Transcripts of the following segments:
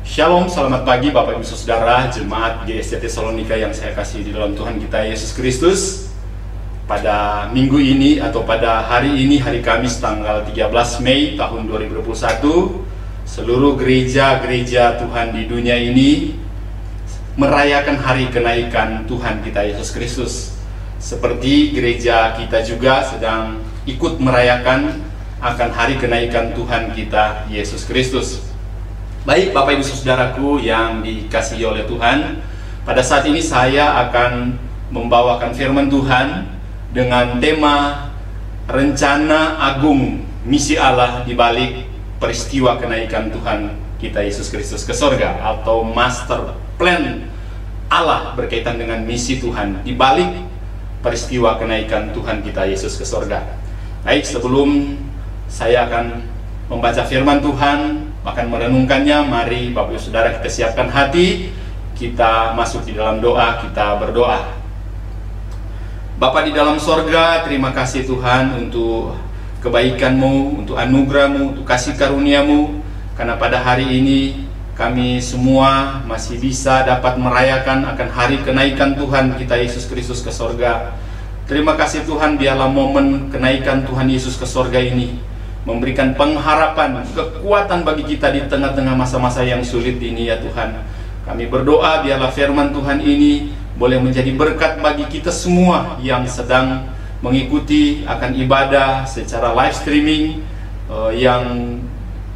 Shalom, selamat pagi Bapak Ibu Saudara, Jemaat GSC Tesalonika yang saya kasih di dalam Tuhan kita Yesus Kristus. Pada minggu ini atau pada hari ini, hari Kamis tanggal 13 Mei tahun 2021, seluruh gereja-gereja Tuhan di dunia ini merayakan hari kenaikan Tuhan kita Yesus Kristus. Seperti gereja kita juga sedang ikut merayakan akan hari kenaikan Tuhan kita Yesus Kristus. Baik Bapak Ibu Saudaraku yang dikasihi oleh Tuhan, pada saat ini saya akan membawakan firman Tuhan dengan tema rencana agung misi Allah di balik peristiwa kenaikan Tuhan kita Yesus Kristus ke sorga, atau master plan Allah berkaitan dengan misi Tuhan di balik peristiwa kenaikan Tuhan kita Yesus ke sorga. Baik, sebelum saya akan membaca firman Tuhan, bahkan merenungkannya, mari Bapak Ibu Saudara kita siapkan hati, kita masuk di dalam doa, kita berdoa. Bapa di dalam sorga, terima kasih Tuhan untuk kebaikan-Mu, untuk anugerah-Mu, untuk kasih karunia-Mu, karena pada hari ini kami semua masih bisa dapat merayakan akan hari kenaikan Tuhan kita Yesus Kristus ke sorga. Terima kasih Tuhan, biarlah momen kenaikan Tuhan Yesus ke sorga ini memberikan pengharapan, kekuatan bagi kita di tengah-tengah masa-masa yang sulit ini ya Tuhan. Kami berdoa biarlah firman Tuhan ini boleh menjadi berkat bagi kita semua yang sedang mengikuti akan ibadah secara live streaming yang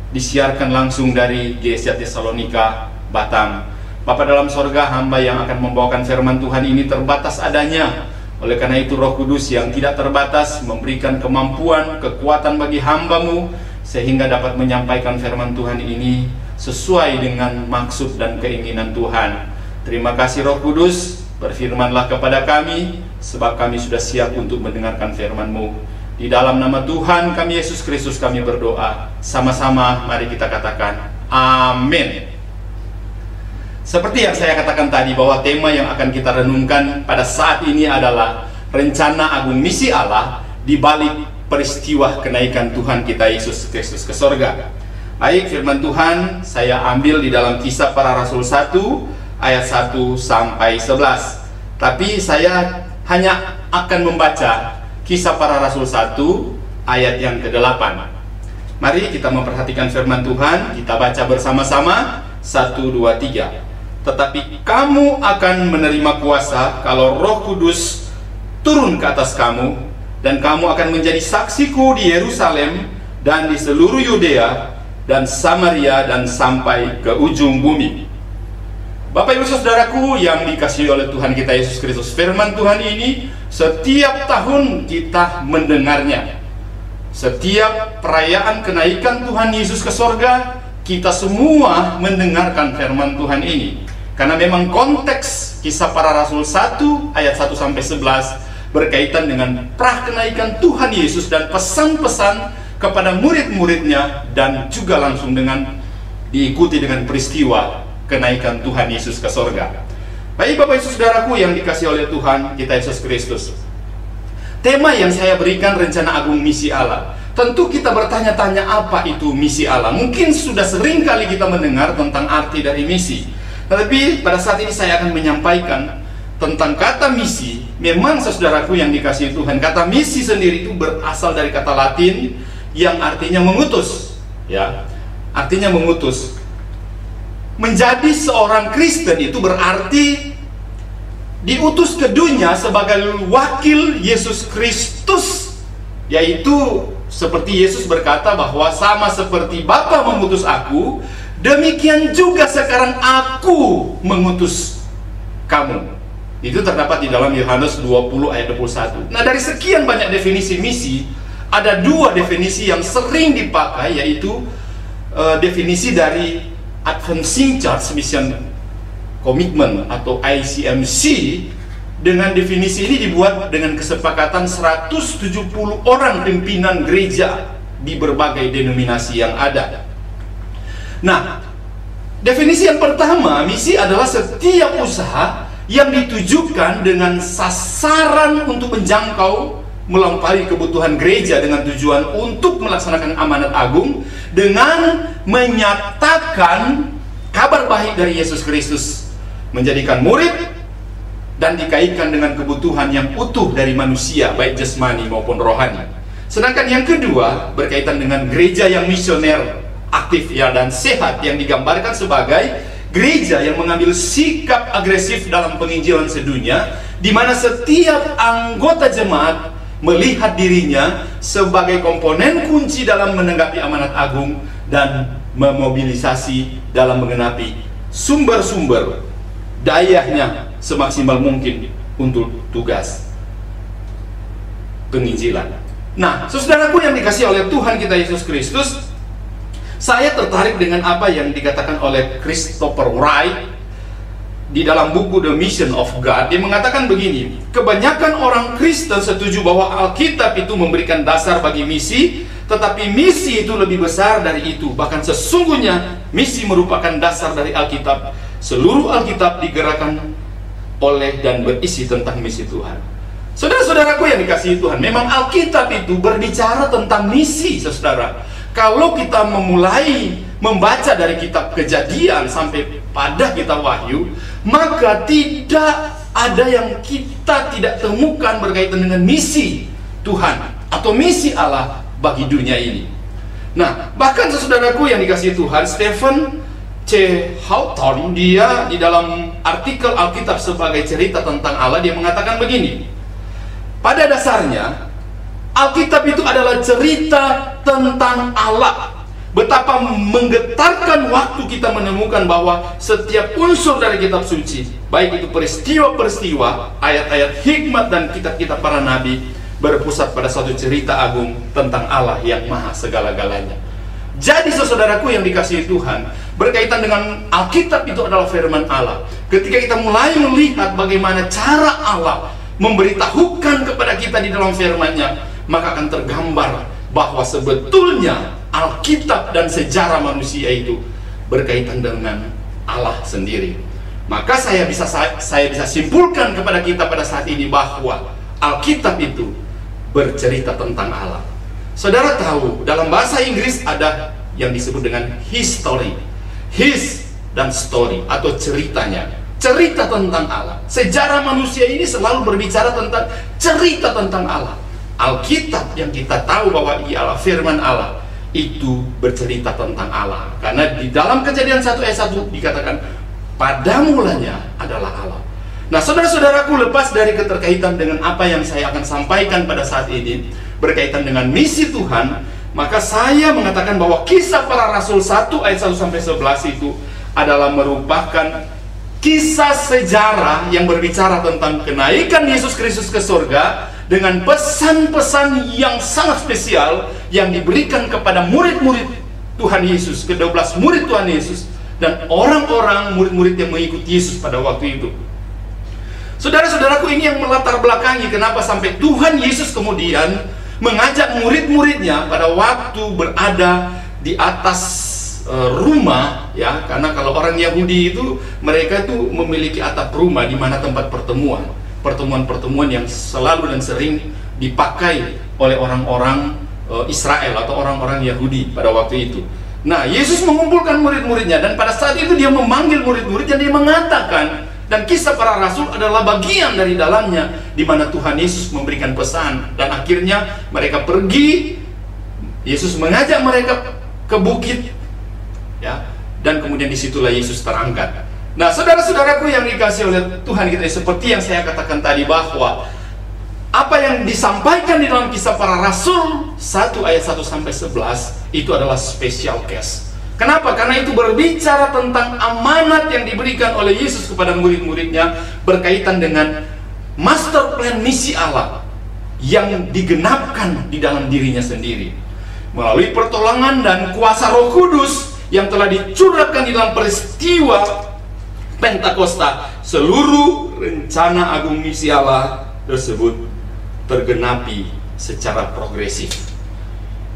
disiarkan langsung dari GSC Tesalonika Batam. Bapa dalam sorga, hamba yang akan membawakan firman Tuhan ini terbatas adanya. Oleh karena itu Roh Kudus yang tidak terbatas memberikan kemampuan, kekuatan bagi hamba-Mu sehingga dapat menyampaikan firman Tuhan ini sesuai dengan maksud dan keinginan Tuhan. Terima kasih Roh Kudus, berfirmanlah kepada kami sebab kami sudah siap untuk mendengarkan firman-Mu. Di dalam nama Tuhan kami Yesus Kristus kami berdoa. Sama-sama mari kita katakan amin. Seperti yang saya katakan tadi, bahwa tema yang akan kita renungkan pada saat ini adalah rencana agung misi Allah di balik peristiwa kenaikan Tuhan kita Yesus Kristus ke sorga. Baik, firman Tuhan saya ambil di dalam Kisah Para Rasul 1 ayat 1 sampai 11. Tapi saya hanya akan membaca Kisah Para Rasul 1 ayat yang ke-8. Mari kita memperhatikan firman Tuhan, kita baca bersama-sama. 1, 2, 3. Tetapi kamu akan menerima kuasa kalau Roh Kudus turun ke atas kamu, dan kamu akan menjadi saksiku di Yerusalem dan di seluruh Yudea dan Samaria dan sampai ke ujung bumi. Bapak Ibu Saudaraku yang dikasihi oleh Tuhan kita Yesus Kristus, firman Tuhan ini setiap tahun kita mendengarnya. Setiap perayaan kenaikan Tuhan Yesus ke sorga, kita semua mendengarkan firman Tuhan ini. Karena memang konteks Kisah Para Rasul 1 ayat 1 sampai 11 berkaitan dengan prakenaikan Tuhan Yesus dan pesan-pesan kepada murid-muridnya, dan juga langsung dengan diikuti dengan peristiwa kenaikan Tuhan Yesus ke sorga. Baik Bapak Ibu Saudaraku yang dikasihi oleh Tuhan kita Yesus Kristus, tema yang saya berikan rencana agung misi Allah. Tentu kita bertanya-tanya apa itu misi Allah. Mungkin sudah sering kali kita mendengar tentang arti dari misi. Tetapi pada saat ini saya akan menyampaikan tentang kata misi. Memang saudaraku yang dikasihi Tuhan, kata misi sendiri itu berasal dari kata Latin yang artinya mengutus. Ya, artinya mengutus. Menjadi seorang Kristen itu berarti diutus ke dunia sebagai wakil Yesus Kristus, yaitu seperti Yesus berkata bahwa sama seperti Bapa mengutus aku, demikian juga sekarang aku mengutus kamu. Itu terdapat di dalam Yohanes 20 ayat 21. Nah, dari sekian banyak definisi misi, ada dua definisi yang sering dipakai, yaitu definisi dari Advancing Church Mission Commitment atau ICMC. Dengan definisi ini dibuat dengan kesepakatan 170 orang pimpinan gereja di berbagai denominasi yang ada. Nah, definisi yang pertama, misi adalah setiap usaha yang ditujukan dengan sasaran untuk menjangkau melampaui kebutuhan gereja dengan tujuan untuk melaksanakan amanat agung dengan menyatakan kabar baik dari Yesus Kristus, menjadikan murid dan dikaitkan dengan kebutuhan yang utuh dari manusia, baik jasmani maupun rohani. Sedangkan yang kedua berkaitan dengan gereja yang misioner, aktif ya dan sehat, yang digambarkan sebagai gereja yang mengambil sikap agresif dalam penginjilan sedunia, di mana setiap anggota jemaat melihat dirinya sebagai komponen kunci dalam menanggapi amanat agung dan memobilisasi dalam menggenapi sumber-sumber dayanya semaksimal mungkin untuk tugas penginjilan. Nah, saudaraku yang dikasihi oleh Tuhan kita Yesus Kristus, saya tertarik dengan apa yang dikatakan oleh Christopher Wright di dalam buku The Mission of God. Dia mengatakan begini, kebanyakan orang Kristen setuju bahwa Alkitab itu memberikan dasar bagi misi, tetapi misi itu lebih besar dari itu. Bahkan sesungguhnya misi merupakan dasar dari Alkitab. Seluruh Alkitab digerakkan oleh dan berisi tentang misi Tuhan. Saudara-saudaraku yang dikasihi Tuhan, memang Alkitab itu berbicara tentang misi, saudara. Kalau kita memulai membaca dari kitab Kejadian sampai pada kitab Wahyu, maka tidak ada yang kita tidak temukan berkaitan dengan misi Tuhan atau misi Allah bagi dunia ini. Nah, bahkan saudaraku yang dikasihi Tuhan, Stephen C. Hawthorne, dia di dalam artikel Alkitab sebagai cerita tentang Allah, dia mengatakan begini, pada dasarnya Alkitab itu adalah cerita tentang Allah. Betapa menggetarkan waktu kita menemukan bahwa setiap unsur dari kitab suci, baik itu peristiwa-peristiwa, ayat-ayat hikmat dan kitab-kitab para nabi, berpusat pada suatu cerita agung tentang Allah yang maha segala-galanya. Jadi saudaraku yang dikasihi Tuhan, berkaitan dengan Alkitab itu adalah firman Allah. Ketika kita mulai melihat bagaimana cara Allah memberitahukan kepada kita di dalam firman-Nya, maka akan tergambar bahwa sebetulnya Alkitab dan sejarah manusia itu berkaitan dengan Allah sendiri. Maka saya bisa simpulkan kepada kita pada saat ini bahwa Alkitab itu bercerita tentang Allah. Saudara tahu, dalam bahasa Inggris ada yang disebut dengan history, his dan story, atau ceritanya, cerita tentang Allah. Sejarah manusia ini selalu berbicara tentang cerita tentang Allah. Alkitab yang kita tahu bahwa ialah firman Allah itu bercerita tentang Allah, karena di dalam Kejadian 1 ayat 1 dikatakan pada mulanya adalah Allah. Nah, saudara-saudaraku, lepas dari keterkaitan dengan apa yang saya akan sampaikan pada saat ini berkaitan dengan misi Tuhan, maka saya mengatakan bahwa Kisah Para Rasul 1 ayat 1 sampai 11 itu adalah merupakan kisah sejarah yang berbicara tentang kenaikan Yesus Kristus ke surga dengan pesan-pesan yang sangat spesial yang diberikan kepada murid-murid Tuhan Yesus, ke-12 murid Tuhan Yesus, dan orang-orang murid-murid yang mengikuti Yesus pada waktu itu. Saudara-saudaraku, ini yang melatar belakangi kenapa sampai Tuhan Yesus kemudian mengajak murid-muridnya pada waktu berada di atas rumah, ya, karena kalau orang Yahudi itu mereka itu memiliki atap rumah di mana tempat pertemuan yang selalu dan sering dipakai oleh orang-orang Israel atau orang-orang Yahudi pada waktu itu. Nah, Yesus mengumpulkan murid-muridnya, dan pada saat itu dia memanggil murid-murid dan dia mengatakan, dan Kisah Para Rasul adalah bagian dari dalamnya, di mana Tuhan Yesus memberikan pesan, dan akhirnya mereka pergi. Yesus mengajak mereka ke bukit, ya, dan kemudian disitulah Yesus terangkat. Nah, saudara-saudaraku yang dikasihi oleh Tuhan kita, seperti yang saya katakan tadi, bahwa apa yang disampaikan di dalam Kisah Para Rasul 1 ayat 1 sampai 11 itu adalah special case. Kenapa? Karena itu berbicara tentang amanat yang diberikan oleh Yesus kepada murid-muridnya berkaitan dengan master plan misi Allah yang digenapkan di dalam dirinya sendiri melalui pertolongan dan kuasa Roh Kudus yang telah dicurahkan di dalam peristiwa Pentakosta. Seluruh rencana agung misi Allah tersebut tergenapi secara progresif.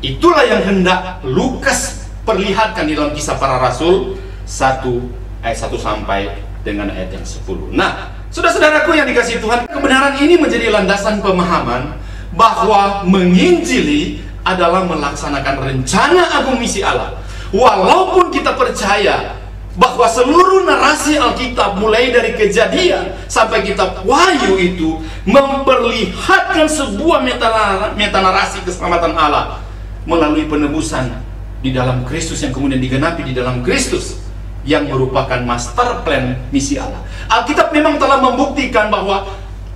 Itulah yang hendak Lukas perlihatkan di dalam Kisah Para Rasul 1 ayat 1 sampai dengan ayat yang 10. Nah, saudara-saudaraku yang dikasihi Tuhan, kebenaran ini menjadi landasan pemahaman bahwa menginjili adalah melaksanakan rencana agung misi Allah. Walaupun kita percaya bahwa seluruh narasi Alkitab mulai dari Kejadian sampai kitab Wahyu itu memperlihatkan sebuah metanarasi keselamatan Allah melalui penebusan di dalam Kristus yang kemudian digenapi di dalam Kristus, yang merupakan master plan misi Allah. Alkitab memang telah membuktikan bahwa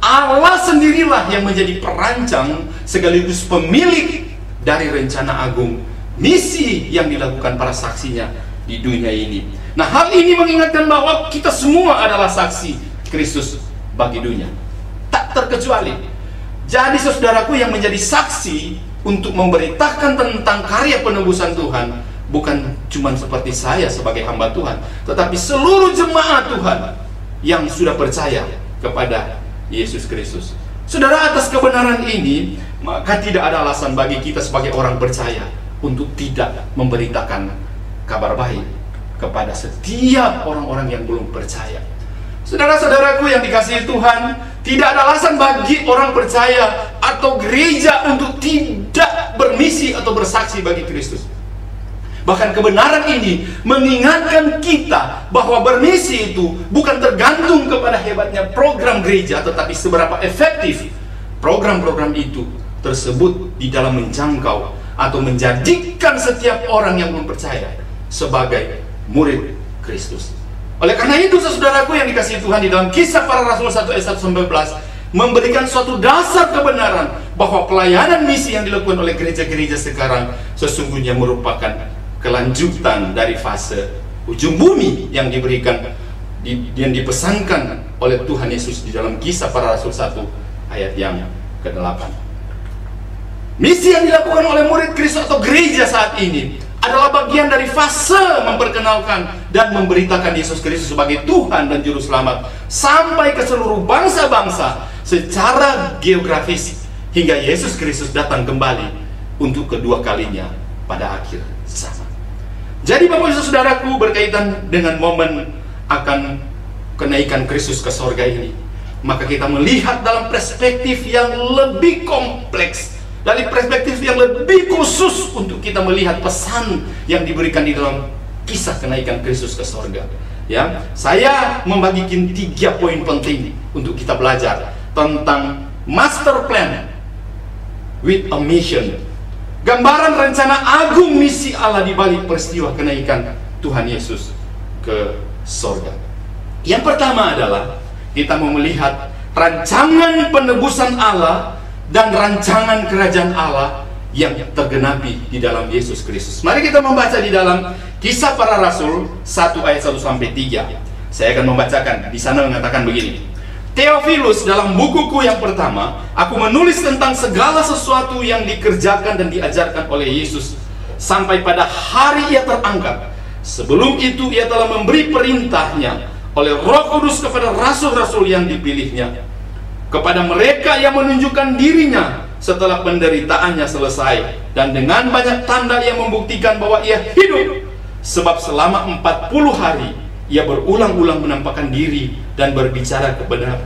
Allah sendirilah yang menjadi perancang sekaligus pemilik dari rencana agung misi yang dilakukan para saksinya di dunia ini. Nah, hal ini mengingatkan bahwa kita semua adalah saksi Kristus bagi dunia, tak terkecuali. Jadi saudaraku, yang menjadi saksi untuk memberitakan tentang karya penebusan Tuhan bukan cuma seperti saya sebagai hamba Tuhan, tetapi seluruh jemaat Tuhan yang sudah percaya kepada Yesus Kristus. Saudara, atas kebenaran ini, maka tidak ada alasan bagi kita sebagai orang percaya untuk tidak memberitakan kabar baik kepada setiap orang-orang yang belum percaya. Saudara-saudaraku yang dikasihi Tuhan, tidak ada alasan bagi orang percaya atau gereja untuk tidak bermisi atau bersaksi bagi Kristus. Bahkan kebenaran ini mengingatkan kita bahwa bermisi itu bukan tergantung kepada hebatnya program gereja, tetapi seberapa efektif program-program itu tersebut di dalam menjangkau atau menjadikan setiap orang yang belum percaya sebagai murid Kristus. Oleh karena itu, saudaraku yang dikasihi Tuhan, di dalam Kisah Para Rasul 1 ayat 1-11 memberikan suatu dasar kebenaran bahwa pelayanan misi yang dilakukan oleh gereja-gereja sekarang sesungguhnya merupakan kelanjutan dari fase ujung bumi yang diberikan yang dipesankan oleh Tuhan Yesus di dalam Kisah Para Rasul 1 ayat yang ke-8. Misi yang dilakukan oleh murid Kristus atau gereja saat ini adalah bagian dari fase memperkenalkan dan memberitakan Yesus Kristus sebagai Tuhan dan Juru Selamat sampai ke seluruh bangsa-bangsa secara geografis hingga Yesus Kristus datang kembali untuk kedua kalinya pada akhir zaman. Jadi Bapak Ibu Saudaraku, berkaitan dengan momen akan kenaikan Kristus ke sorga ini, maka kita melihat dalam perspektif yang lebih kompleks, dari perspektif yang lebih khusus untuk kita melihat pesan yang diberikan di dalam kisah kenaikan Kristus ke sorga. Ya, saya membagikan 3 poin penting untuk kita belajar tentang master plan with a mission. Gambaran rencana agung misi Allah di balik peristiwa kenaikan Tuhan Yesus ke sorga. Yang pertama adalah kita mau melihat rancangan penebusan Allah dan rancangan kerajaan Allah yang tergenapi di dalam Yesus Kristus. Mari kita membaca di dalam Kisah Para Rasul 1 ayat 1-3. Saya akan membacakan. Di sana mengatakan begini: Theophilus, dalam bukuku yang pertama, aku menulis tentang segala sesuatu yang dikerjakan dan diajarkan oleh Yesus sampai pada hari ia terangkat. Sebelum itu ia telah memberi perintahnya oleh Roh Kudus kepada rasul-rasul yang dipilihnya, kepada mereka yang menunjukkan dirinya setelah penderitaannya selesai, dan dengan banyak tanda yang membuktikan bahwa ia hidup. Sebab selama 40 hari ia berulang-ulang menampakkan diri dan berbicara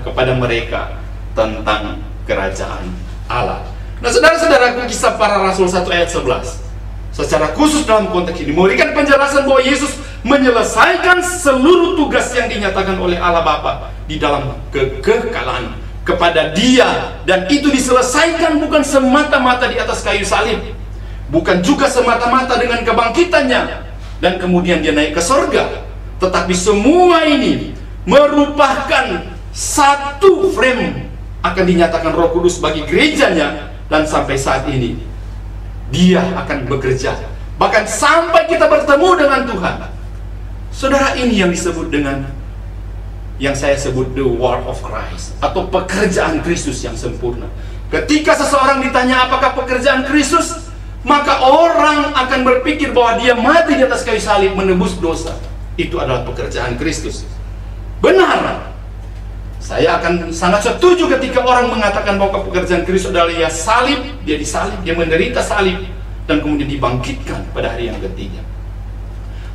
kepada mereka tentang kerajaan Allah. Nah, saudara-saudaraku, Kisah Para Rasul 1 ayat 11 secara khusus dalam konteks ini memberikan penjelasan bahwa Yesus menyelesaikan seluruh tugas yang dinyatakan oleh Allah Bapa di dalam kekekalan kepada Dia, dan itu diselesaikan bukan semata-mata di atas kayu salib, bukan juga semata-mata dengan kebangkitannya dan kemudian Dia naik ke sorga, tetapi semua ini merupakan satu frame akan dinyatakan Roh Kudus bagi gerejanya, dan sampai saat ini Dia akan bekerja bahkan sampai kita bertemu dengan Tuhan. Saudara, ini yang disebut dengan, yang saya sebut the work of Christ, atau pekerjaan Kristus yang sempurna. Ketika seseorang ditanya apakah pekerjaan Kristus, maka orang akan berpikir bahwa Dia mati di atas kayu salib menebus dosa. Itu adalah pekerjaan Kristus. Benar. Saya akan sangat setuju ketika orang mengatakan bahwa pekerjaan Kristus adalah Dia salib, Dia disalib, Dia menderita salib, dan kemudian dibangkitkan pada hari yang ketiga.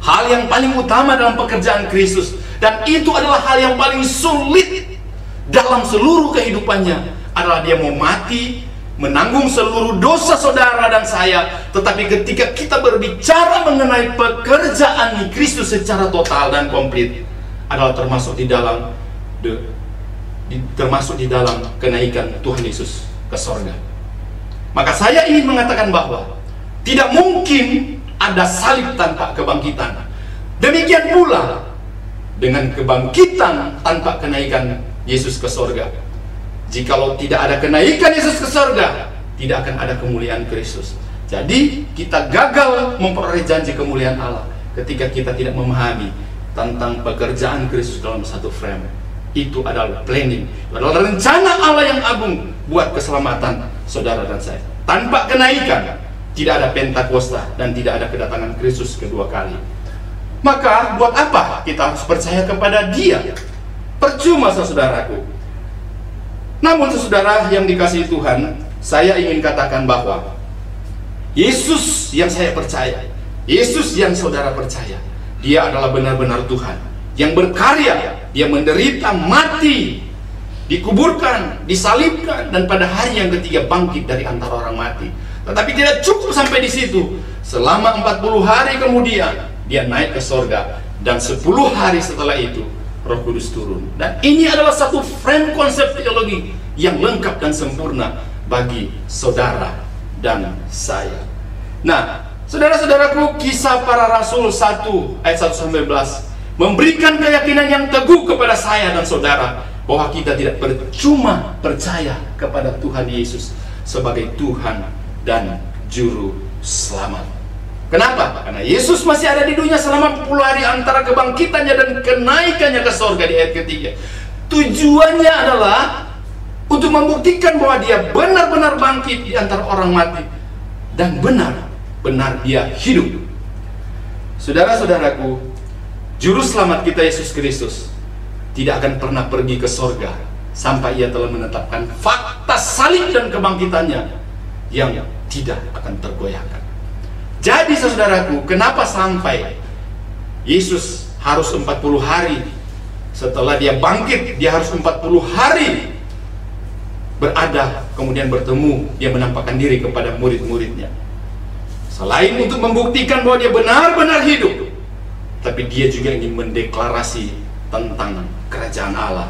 Hal yang paling utama dalam pekerjaan Kristus, dan itu adalah hal yang paling sulit dalam seluruh kehidupannya, adalah Dia mau mati menanggung seluruh dosa saudara dan saya. Tetapi ketika kita berbicara mengenai pekerjaan Kristus secara total dan komplit, adalah termasuk di dalam kenaikan Tuhan Yesus ke sorga. Maka saya ingin mengatakan bahwa tidak mungkin ada salib tanpa kebangkitan. Demikian pula dengan kebangkitan tanpa kenaikan Yesus ke sorga. Jikalau tidak ada kenaikan Yesus ke sorga, tidak akan ada kemuliaan Kristus. Jadi kita gagal memperoleh janji kemuliaan Allah ketika kita tidak memahami tentang pekerjaan Kristus dalam satu frame. Itu adalah planning, itu adalah rencana Allah yang agung buat keselamatan saudara dan saya. Tanpa kenaikan, tidak ada Pentakosta dan tidak ada kedatangan Kristus kedua kali. Maka buat apa kita harus percaya kepada Dia? Percuma, saudaraku. Namun saudara yang dikasihi Tuhan, saya ingin katakan bahwa Yesus yang saya percaya, Yesus yang saudara percaya, Dia adalah benar-benar Tuhan yang berkarya. Dia menderita, mati, dikuburkan, disalibkan, dan pada hari yang ketiga bangkit dari antara orang mati. Tetapi tidak cukup sampai di situ. Selama 40 hari kemudian Dia naik ke sorga, dan 10 hari setelah itu Roh Kudus turun. Dan ini adalah satu frame konsep teologi yang lengkap dan sempurna bagi saudara dan saya. Nah, saudara-saudaraku, Kisah Para Rasul 1 ayat 1-11 memberikan keyakinan yang teguh kepada saya dan saudara bahwa kita tidak percuma percaya kepada Tuhan Yesus sebagai Tuhan dan Juru Selamat. Kenapa? Karena Yesus masih ada di dunia selama 40 hari antara kebangkitannya dan kenaikannya ke sorga di ayat ketiga. Tujuannya adalah untuk membuktikan bahwa Dia benar-benar bangkit di antara orang mati, dan benar-benar Dia hidup. Saudara-saudaraku, Juru Selamat kita Yesus Kristus tidak akan pernah pergi ke sorga sampai Ia telah menetapkan fakta salib dan kebangkitannya yang tidak akan tergoyahkan. Jadi saudaraku, kenapa sampai Yesus harus 40 hari setelah Dia bangkit, Dia harus 40 hari berada, kemudian bertemu, Dia menampakkan diri kepada murid-muridnya. Selain untuk membuktikan bahwa Dia benar-benar hidup, tapi Dia juga ingin mendeklarasi tentang kerajaan Allah.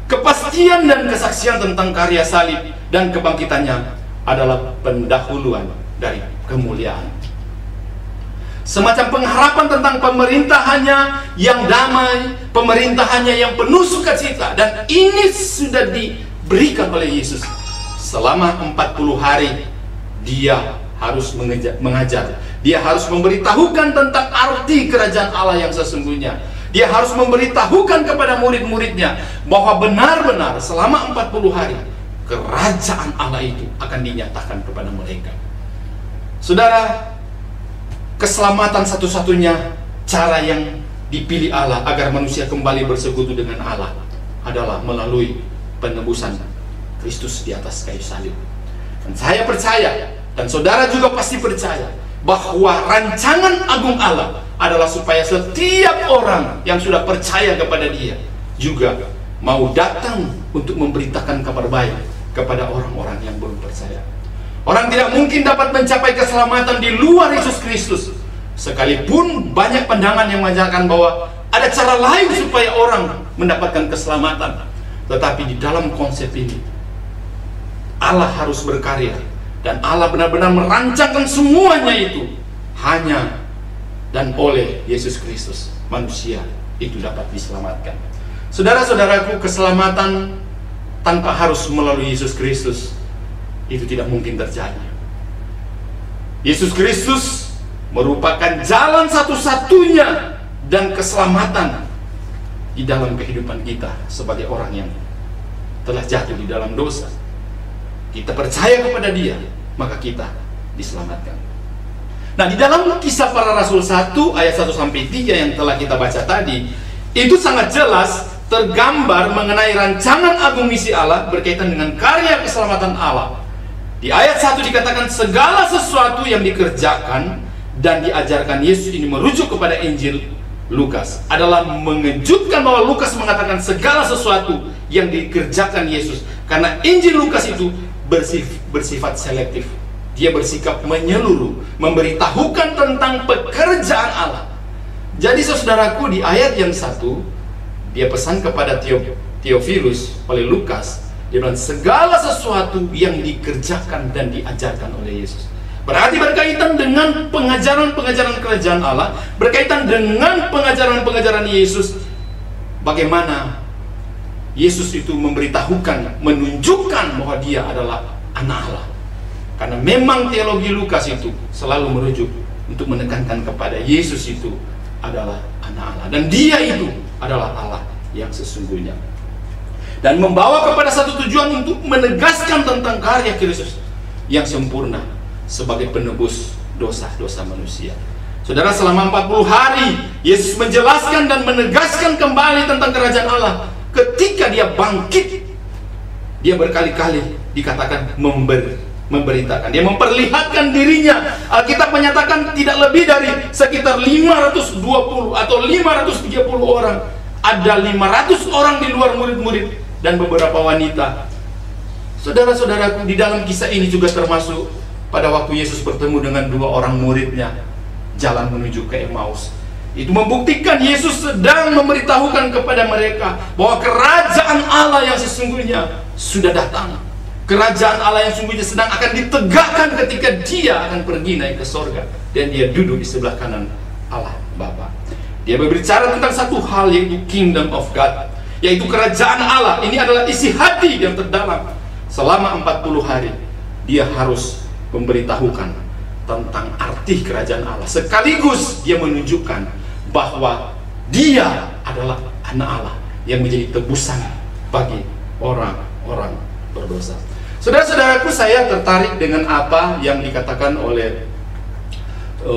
Kepastian dan kesaksian tentang karya salib dan kebangkitannya adalah pendahuluan dari kemuliaan. Semacam pengharapan tentang pemerintahannya yang damai, pemerintahannya yang penuh sukacita. Dan ini sudah diberikan oleh Yesus. Selama 40 hari Dia harus mengajar. Dia harus memberitahukan tentang arti kerajaan Allah yang sesungguhnya. Dia harus memberitahukan kepada murid-muridnya bahwa benar-benar selama 40 hari kerajaan Allah itu akan dinyatakan kepada mereka. Saudara, keselamatan satu-satunya cara yang dipilih Allah agar manusia kembali bersekutu dengan Allah adalah melalui penebusan Kristus di atas kayu salib. Dan saya percaya, dan saudara juga pasti percaya, bahwa rancangan agung Allah adalah supaya setiap orang yang sudah percaya kepada Dia juga mau datang untuk memberitakan kabar baik kepada orang-orang yang belum percaya. Orang tidak mungkin dapat mencapai keselamatan di luar Yesus Kristus. Sekalipun banyak pandangan yang mengajarkan bahwa ada cara lain supaya orang mendapatkan keselamatan, tetapi di dalam konsep ini Allah harus berkarya, dan Allah benar-benar merancangkan semuanya itu hanya dan oleh Yesus Kristus manusia itu dapat diselamatkan. Saudara-saudaraku, keselamatan tanpa harus melalui Yesus Kristus itu tidak mungkin terjadi. Yesus Kristus merupakan jalan satu-satunya dan keselamatan di dalam kehidupan kita sebagai orang yang telah jatuh di dalam dosa. Kita percaya kepada Dia, maka kita diselamatkan. Nah, di dalam Kisah Para Rasul 1 ayat 1-3 yang telah kita baca tadi, itu sangat jelas tergambar mengenai rancangan agung misi Allah berkaitan dengan karya keselamatan Allah. Di ayat 1 dikatakan segala sesuatu yang dikerjakan dan diajarkan Yesus ini merujuk kepada Injil Lukas. Adalah mengejutkan bahwa Lukas mengatakan segala sesuatu yang dikerjakan Yesus, karena Injil Lukas itu bersifat selektif. Dia bersikap menyeluruh, memberitahukan tentang pekerjaan Allah. Jadi saudaraku, di ayat yang 1, dia pesan kepada Theophilus oleh Lukas. Dia bilang segala sesuatu yang dikerjakan dan diajarkan oleh Yesus. Berarti berkaitan dengan pengajaran-pengajaran kerajaan Allah, berkaitan dengan pengajaran-pengajaran Yesus. Bagaimana Yesus itu memberitahukan, menunjukkan bahwa dia adalah anak Allah. Karena memang teologi Lukas itu selalu merujuk untuk menekankan kepada Yesus itu adalah anak Allah. Dan dia itu adalah Allah yang sesungguhnya. Dan membawa kepada satu tujuan untuk menegaskan tentang karya Kristus yang sempurna sebagai penebus dosa-dosa manusia. Saudara, selama 40 hari Yesus menjelaskan dan menegaskan kembali tentang kerajaan Allah. Ketika dia bangkit, dia berkali-kali dikatakan memberitakan. Dia memperlihatkan dirinya. Alkitab menyatakan tidak lebih dari sekitar 520 atau 530 orang. Ada 500 orang di luar murid-murid dan beberapa wanita. Saudara-saudaraku, di dalam kisah ini juga termasuk pada waktu Yesus bertemu dengan 2 orang muridnya, jalan menuju ke Emmaus. Itu membuktikan Yesus sedang memberitahukan kepada mereka bahwa kerajaan Allah yang sesungguhnya sudah datang. Kerajaan Allah yang sesungguhnya sedang akan ditegakkan ketika dia akan pergi naik ke sorga dan dia duduk di sebelah kanan Allah Bapa. Dia berbicara tentang satu hal, yaitu kingdom of God, yaitu kerajaan Allah. Ini adalah isi hati yang terdalam. Selama 40 hari dia harus memberitahukan tentang arti kerajaan Allah, sekaligus dia menunjukkan bahwa dia adalah anak Allah yang menjadi tebusan bagi orang-orang berdosa. Saudara-saudaraku, saya tertarik dengan apa yang dikatakan oleh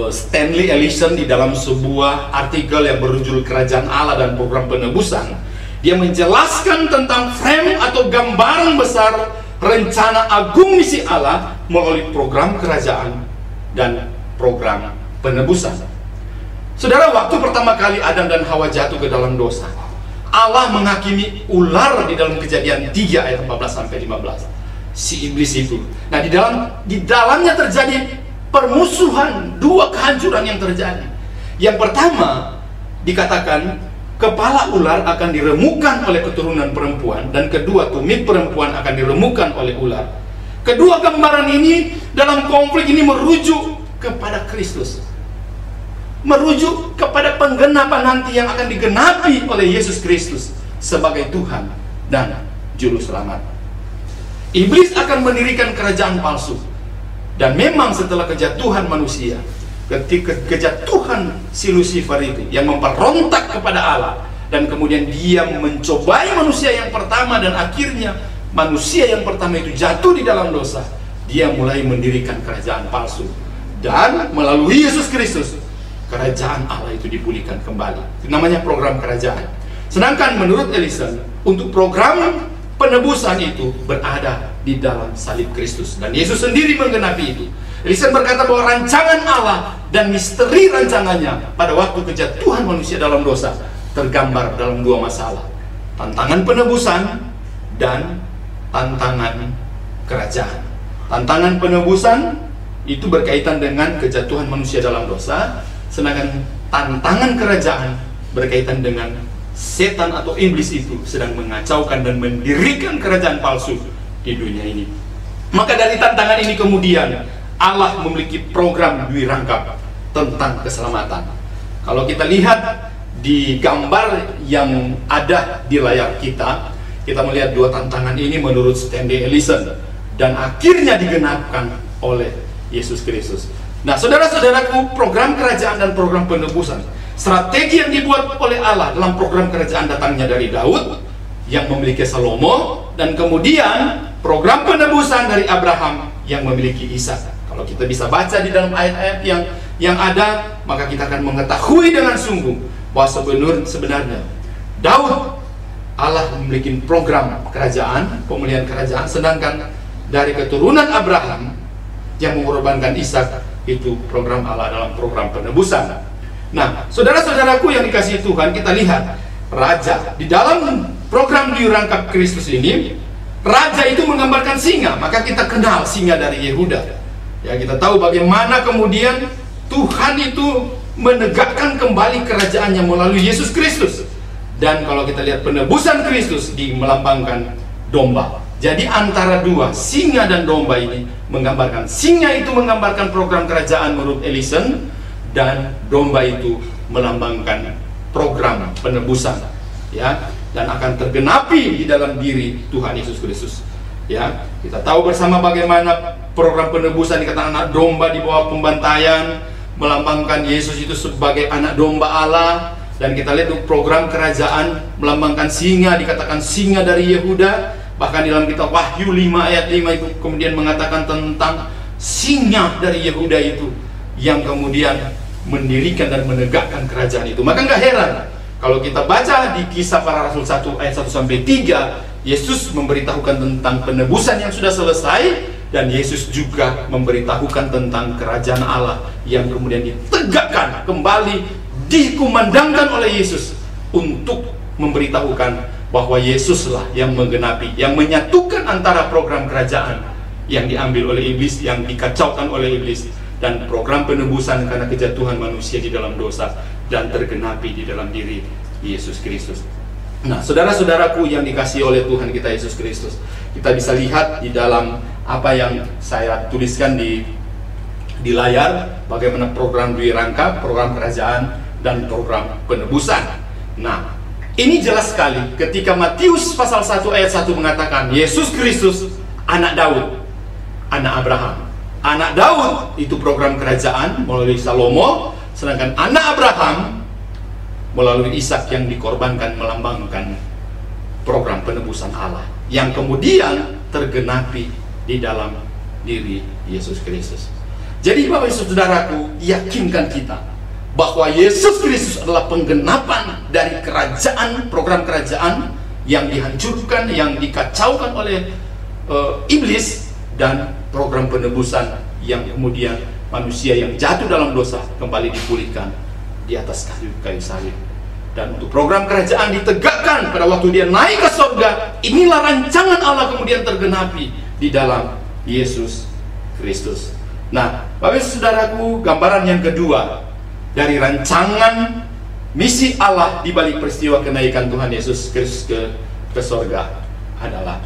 Stanley Ellison di dalam sebuah artikel yang berjudul Kerajaan Allah dan Program Penebusan. Dia menjelaskan tentang frame atau gambaran besar rencana agung misi Allah melalui program kerajaan dan program penebusan. Saudara, waktu pertama kali Adam dan Hawa jatuh ke dalam dosa, Allah menghakimi ular di dalam Kejadian 3 ayat 14-15. Si iblis itu. Nah, di dalamnya terjadi permusuhan, 2 kehancuran yang terjadi. Yang pertama, dikatakan kepala ular akan diremukkan oleh keturunan perempuan, dan kedua, tumit perempuan akan diremukkan oleh ular. Kedua gambaran ini dalam konflik ini merujuk kepada Kristus, merujuk kepada penggenapan nanti yang akan digenapi oleh Yesus Kristus sebagai Tuhan dan Juru Selamat. Iblis akan mendirikan kerajaan palsu. Dan memang setelah kejatuhan manusia, ketika kejatuhan si Lucifer itu yang memberontak kepada Allah, dan kemudian dia mencobai manusia yang pertama, dan akhirnya manusia yang pertama itu jatuh di dalam dosa, dia mulai mendirikan kerajaan palsu. Dan melalui Yesus Kristus, kerajaan Allah itu dipulihkan kembali. Itu namanya program kerajaan. Sedangkan menurut Ellison, untuk program penebusan itu berada di dalam salib Kristus, dan Yesus sendiri menggenapi itu. Ellison berkata bahwa rancangan Allah dan misteri rancangannya pada waktu kejatuhan manusia dalam dosa tergambar dalam 2 masalah: tantangan penebusan dan tantangan kerajaan. Tantangan penebusan itu berkaitan dengan kejatuhan manusia dalam dosa, sedangkan tantangan kerajaan berkaitan dengan setan atau iblis itu sedang mengacaukan dan mendirikan kerajaan palsu di dunia ini. Maka dari tantangan ini kemudian Allah memiliki program dirangkap tentang keselamatan. Kalau kita lihat di gambar yang ada di layar kita melihat 2 tantangan ini menurut Stanley Ellison, dan akhirnya digenapkan oleh Yesus Kristus. Nah, saudara-saudaraku, program kerajaan dan program penebusan, strategi yang dibuat oleh Allah dalam program kerajaan datangnya dari Daud yang memiliki Salomo, dan kemudian program penebusan dari Abraham yang memiliki Ishak. Kalau kita bisa baca di dalam ayat-ayat yang ada, maka kita akan mengetahui dengan sungguh bahwa sebenarnya Daud, Allah memiliki program kerajaan, pemulihan kerajaan, sedangkan dari keturunan Abraham yang mengorbankan Ishak, itu program Allah dalam program penebusan. Nah, saudara-saudaraku yang dikasihi Tuhan, kita lihat raja di dalam program dirangkap Kristus ini, raja itu menggambarkan singa, maka kita kenal singa dari Yehuda. Ya, kita tahu bagaimana kemudian Tuhan itu menegakkan kembali kerajaannya melalui Yesus Kristus. Dan kalau kita lihat penebusan Kristus melambangkan domba. Jadi antara dua, singa dan domba ini menggambarkan, singa itu menggambarkan program kerajaan menurut Ellison, dan domba itu melambangkan program penebusan, ya, dan akan tergenapi di dalam diri Tuhan Yesus Kristus. Ya, kita tahu bersama bagaimana program penebusan dikatakan anak domba di bawah pembantaian, melambangkan Yesus itu sebagai anak domba Allah. Dan kita lihat program kerajaan melambangkan singa, dikatakan singa dari Yehuda. Bahkan di dalam kitab Wahyu 5 ayat 5 itu kemudian mengatakan tentang singa dari Yehuda itu yang kemudian mendirikan dan menegakkan kerajaan itu. Maka nggak heran kalau kita baca di Kisah Para Rasul 1 ayat 1-3, Yesus memberitahukan tentang penebusan yang sudah selesai, dan Yesus juga memberitahukan tentang kerajaan Allah yang kemudian ditegakkan kembali, dikumandangkan oleh Yesus untuk memberitahukan bahwa Yesuslah yang menggenapi, yang menyatukan antara program kerajaan yang diambil oleh iblis, yang dikacaukan oleh iblis, dan program penebusan karena kejatuhan manusia di dalam dosa, dan tergenapi di dalam diri Yesus Kristus. Nah, saudara-saudaraku yang dikasihi oleh Tuhan kita Yesus Kristus, kita bisa lihat di dalam apa yang saya tuliskan di layar, bagaimana program dui rangka, program kerajaan, dan program penebusan. Nah, ini jelas sekali ketika Matius pasal 1 ayat 1 mengatakan Yesus Kristus anak Daud, anak Abraham. Anak Daud itu program kerajaan melalui Salomo, sedangkan anak Abraham melalui Ishak yang dikorbankan melambangkan program penebusan Allah yang kemudian tergenapi di dalam diri Yesus Kristus. Jadi Bapak Ibu Saudaraku, yakinkan kita bahwa Yesus Kristus adalah penggenapan dari kerajaan, program kerajaan yang dihancurkan, yang dikacaukan oleh iblis, dan program penebusan yang kemudian manusia yang jatuh dalam dosa kembali dipulihkan di atas kayu salib. Dan untuk program kerajaan ditegakkan pada waktu dia naik ke surga, inilah rancangan Allah kemudian tergenapi di dalam Yesus Kristus. Nah, Bapak Ibu Saudaraku, gambaran yang kedua dari rancangan misi Allah di balik peristiwa kenaikan Tuhan Yesus Kristus ke surga adalah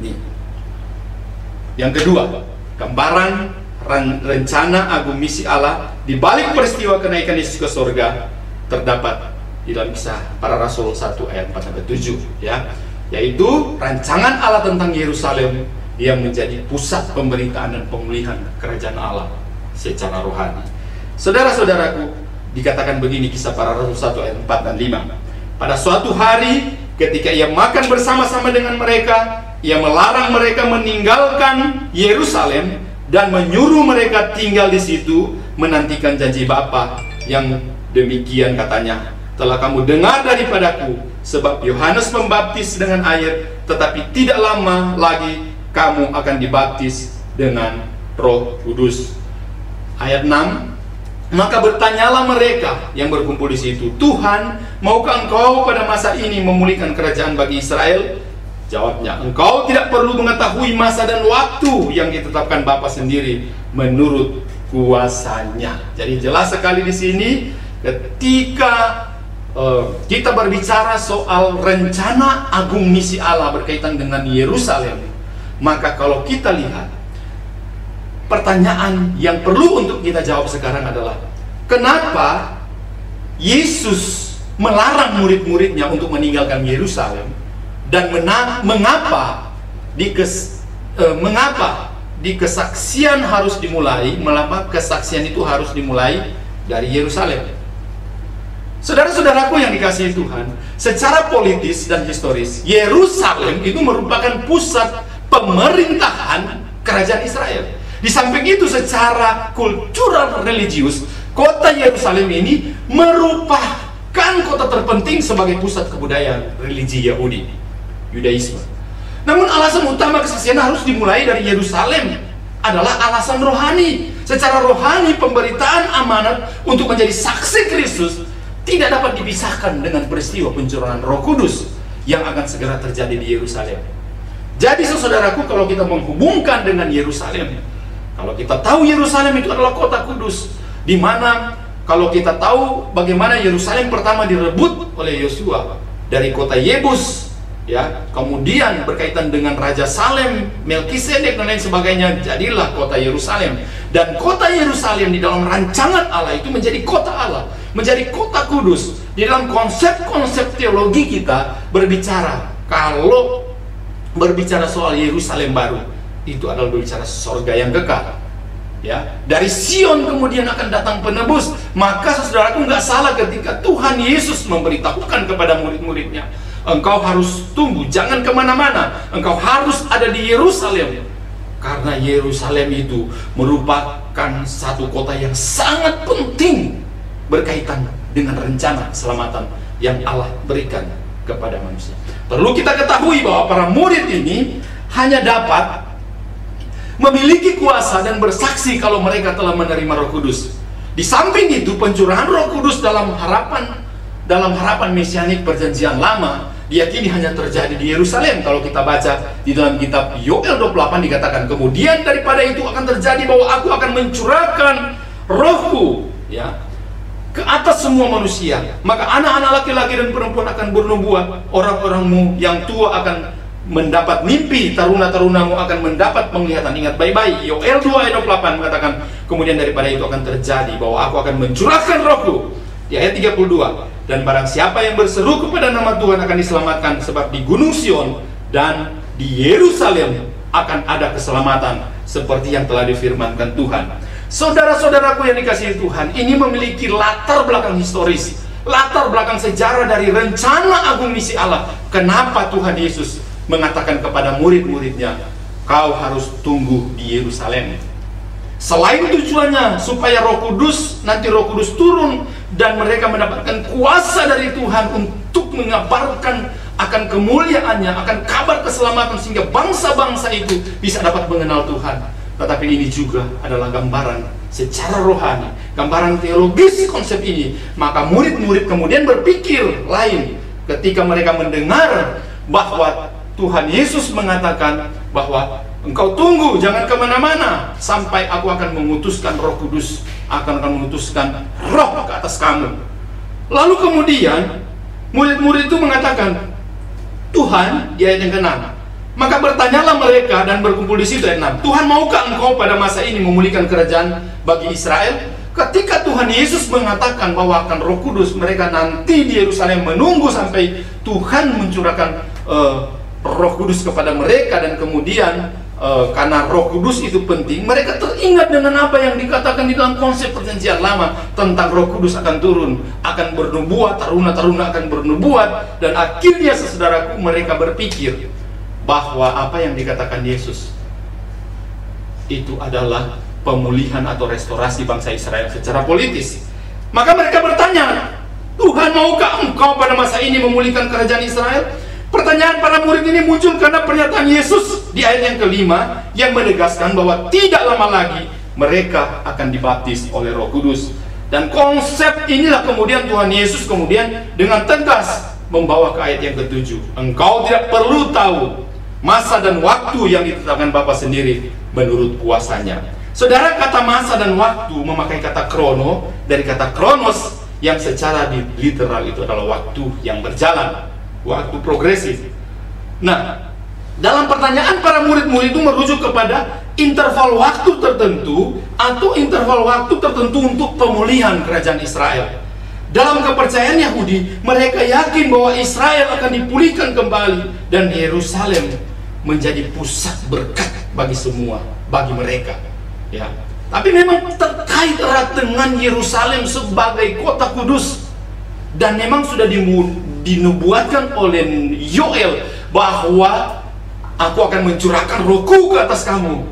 ini. Yang kedua, gambaran rencana agung misi Allah di balik peristiwa kenaikan Yesus ke surga terdapat di dalam Kisah Para Rasul 1 ayat 4-7, ya, yaitu rancangan Allah tentang Yerusalem yang menjadi pusat pemberitaan dan pemulihan kerajaan Allah secara rohani. Saudara-saudaraku, dikatakan begini Kisah Para Rasul 1 ayat 4 dan 5. Pada suatu hari ketika ia makan bersama-sama dengan mereka, ia melarang mereka meninggalkan Yerusalem dan menyuruh mereka tinggal di situ menantikan janji Bapa yang demikian, katanya, telah kamu dengar daripadaku, sebab Yohanes membaptis dengan air, tetapi tidak lama lagi kamu akan dibaptis dengan Roh Kudus. Ayat 6, maka bertanyalah mereka yang berkumpul di situ, Tuhan, maukah Engkau pada masa ini memulihkan kerajaan bagi Israel? Jawabnya, engkau tidak perlu mengetahui masa dan waktu yang ditetapkan Bapa sendiri menurut kuasanya. Jadi jelas sekali di sini ketika kita berbicara soal rencana agung misi Allah berkaitan dengan Yerusalem, maka kalau kita lihat, pertanyaan yang perlu untuk kita jawab sekarang adalah, kenapa Yesus melarang murid-muridnya untuk meninggalkan Yerusalem? Dan mengapa di kesaksian harus dimulai, mengapa kesaksian itu harus dimulai dari Yerusalem? Saudara-saudaraku yang dikasihi Tuhan, secara politis dan historis, Yerusalem itu merupakan pusat pemerintahan kerajaan Israel. Di samping itu, secara kultural religius, kota Yerusalem ini merupakan kota terpenting sebagai pusat kebudayaan religi Yahudi, Yudaisme. Namun alasan utama kesaksian harus dimulai dari Yerusalem adalah alasan rohani. Secara rohani, pemberitaan amanat untuk menjadi saksi Kristus tidak dapat dipisahkan dengan peristiwa pencurahan Roh Kudus yang akan segera terjadi di Yerusalem. Jadi saudaraku, kalau kita menghubungkan dengan Yerusalem, kalau kita tahu Yerusalem itu adalah kota kudus, di mana kalau kita tahu bagaimana Yerusalem pertama direbut oleh Yosua dari kota Yebus, ya, kemudian berkaitan dengan Raja Salem, Melkisedek dan lain sebagainya, jadilah kota Yerusalem. Dan kota Yerusalem di dalam rancangan Allah itu menjadi kota Allah, menjadi kota kudus. Di dalam konsep-konsep teologi kita berbicara, kalau berbicara soal Yerusalem baru, itu adalah berbicara surga yang kekal. Ya, dari Sion kemudian akan datang penebus. Maka saudaraku, nggak salah ketika Tuhan Yesus memberitahukan kepada murid-muridnya, engkau harus tunggu, jangan kemana-mana, engkau harus ada di Yerusalem. Karena Yerusalem itu merupakan satu kota yang sangat penting berkaitan dengan rencana keselamatan yang Allah berikan kepada manusia. Perlu kita ketahui bahwa para murid ini hanya dapat memiliki kuasa dan bersaksi kalau mereka telah menerima Roh Kudus. Di samping itu, pencurahan Roh Kudus dalam harapan mesianik perjanjian lama diyakini hanya terjadi di Yerusalem. Kalau kita baca di dalam kitab Yoel 28 dikatakan, kemudian daripada itu akan terjadi bahwa aku akan mencurahkan Rohku, ya, ke atas semua manusia. Maka anak-anak laki-laki dan perempuan akan bernubuat, orang-orangmu yang tua akan mendapat mimpi, taruna-tarunamu akan mendapat penglihatan. Ingat baik-baik, Yoel 2 ayat 28 mengatakan, kemudian daripada itu akan terjadi bahwa aku akan mencurahkan Rohku. Di ayat 32, dan barang siapa yang berseru kepada nama Tuhan akan diselamatkan, sebab di Gunung Sion dan di Yerusalem akan ada keselamatan seperti yang telah difirmankan Tuhan. Saudara-saudaraku yang dikasihi Tuhan, ini memiliki latar belakang historis, latar belakang sejarah dari rencana agung misi Allah. Kenapa Tuhan Yesus mengatakan kepada murid-muridnya, kau harus tunggu di Yerusalem? Selain tujuannya supaya Roh Kudus, nanti Roh Kudus turun dan mereka mendapatkan kuasa dari Tuhan untuk mengabarkan akan kemuliaannya, akan kabar keselamatan sehingga bangsa-bangsa itu bisa dapat mengenal Tuhan. Tetapi ini juga adalah gambaran secara rohani, gambaran teologis konsep ini. Maka murid-murid kemudian berpikir lain ketika mereka mendengar bahwa Tuhan Yesus mengatakan bahwa engkau tunggu, jangan kemana-mana sampai aku akan mengutuskan Roh Kudus, akan mengutuskan Roh ke atas kamu. Lalu kemudian murid-murid itu mengatakan, Tuhan, di ayat yang ke-6, maka bertanyalah mereka dan berkumpul di situ, ayat 6, Tuhan, maukah engkau pada masa ini memulihkan kerajaan bagi Israel? Ketika Tuhan Yesus mengatakan bahwa akan Roh Kudus, mereka nanti di Yerusalem menunggu sampai Tuhan mencurahkan Roh Kudus kepada mereka. Dan kemudian karena Roh Kudus itu penting, mereka teringat dengan apa yang dikatakan di dalam konsep perjanjian lama tentang Roh Kudus akan turun, akan bernubuat, taruna-taruna akan bernubuat. Dan akhirnya saudaraku, mereka berpikir bahwa apa yang dikatakan Yesus itu adalah pemulihan atau restorasi bangsa Israel secara politis. Maka mereka bertanya, Tuhan, maukah engkau pada masa ini memulihkan kerajaan Israel? Pertanyaan para murid ini muncul karena pernyataan Yesus di ayat yang ke-5 yang menegaskan bahwa tidak lama lagi mereka akan dibaptis oleh Roh Kudus. Dan konsep inilah kemudian Tuhan Yesus kemudian dengan tegas membawa ke ayat yang ke-7. Engkau tidak perlu tahu masa dan waktu yang ditetapkan Bapa sendiri menurut kuasanya. Saudara, kata masa dan waktu memakai kata krono dari kata kronos yang secara literal itu adalah waktu yang berjalan, waktu progresif. Nah, dalam pertanyaan para murid-murid itu merujuk kepada interval waktu tertentu atau interval waktu tertentu untuk pemulihan kerajaan Israel. Dalam kepercayaan Yahudi, mereka yakin bahwa Israel akan dipulihkan kembali dan Yerusalem menjadi pusat berkat bagi semua, bagi mereka. Ya, tapi memang terkait erat dengan Yerusalem sebagai kota kudus, dan memang sudah dinubuatkan oleh Yoel bahwa aku akan mencurahkan Rohku ke atas kamu.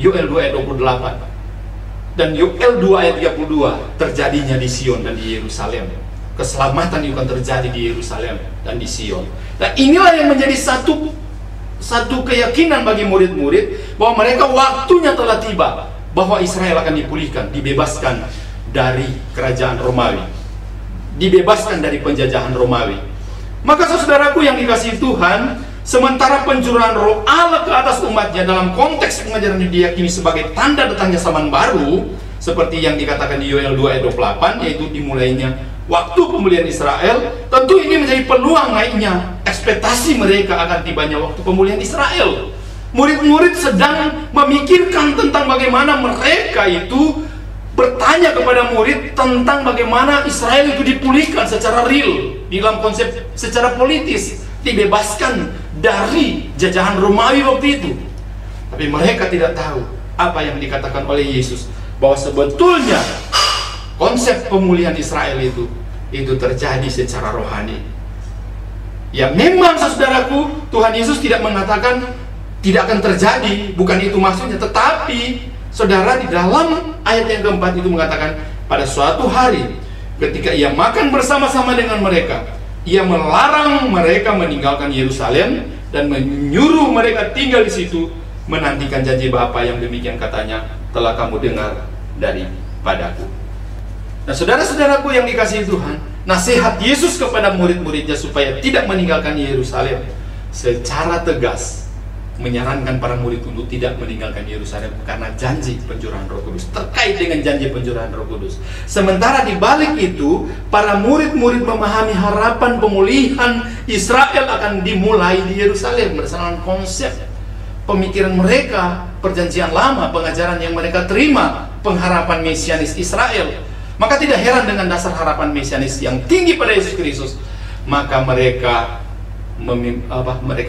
Yoel 2 ayat 28 dan Yoel 2 ayat 32 terjadinya di Sion dan di Yerusalem. Keselamatan itu akan terjadi di Yerusalem dan di Sion. Dan inilah yang menjadi satu keyakinan bagi murid-murid bahwa mereka waktunya telah tiba, bahwa Israel akan dipulihkan, dibebaskan dari kerajaan Romawi, dibebaskan dari penjajahan Romawi. Maka saudaraku yang dikasihi Tuhan, Sementara pencurahan roh Allah ke atas umatnya dalam konteks pengajaran yang diyakini sebagai tanda datangnya zaman baru, seperti yang dikatakan di Yoel 2 ayat 28, yaitu dimulainya waktu pemulihan Israel. Tentu ini menjadi peluang naiknya ekspektasi mereka akan tibanya waktu pemulihan Israel. Murid-murid sedang memikirkan tentang bagaimana mereka itu bertanya kepada murid tentang bagaimana Israel itu dipulihkan secara real, di dalam konsep secara politis, dibebaskan dari jajahan Romawi waktu itu. Tapi mereka tidak tahu apa yang dikatakan oleh Yesus, bahwa sebetulnya konsep pemulihan Israel itu terjadi secara rohani. Ya memang saudaraku, Tuhan Yesus tidak mengatakan tidak akan terjadi, bukan itu maksudnya. Tetapi saudara, di dalam ayat yang keempat itu mengatakan, pada suatu hari ketika ia makan bersama-sama dengan mereka, ia melarang mereka meninggalkan Yerusalem dan menyuruh mereka tinggal di situ, menantikan janji Bapa yang demikian katanya telah kamu dengar daripadaku. Nah, saudara-saudaraku yang dikasihi Tuhan, nasihat Yesus kepada murid-muridnya supaya tidak meninggalkan Yerusalem secara tegas menyarankan para murid untuk tidak meninggalkan Yerusalem karena janji pencurahan Roh Kudus, terkait dengan janji pencurahan Roh Kudus. Sementara di balik itu, para murid-murid memahami harapan pemulihan Israel akan dimulai di Yerusalem berdasarkan konsep pemikiran mereka, perjanjian lama, pengajaran yang mereka terima, pengharapan mesianis Israel. Maka tidak heran dengan dasar harapan mesianis yang tinggi pada Yesus Kristus, maka mereka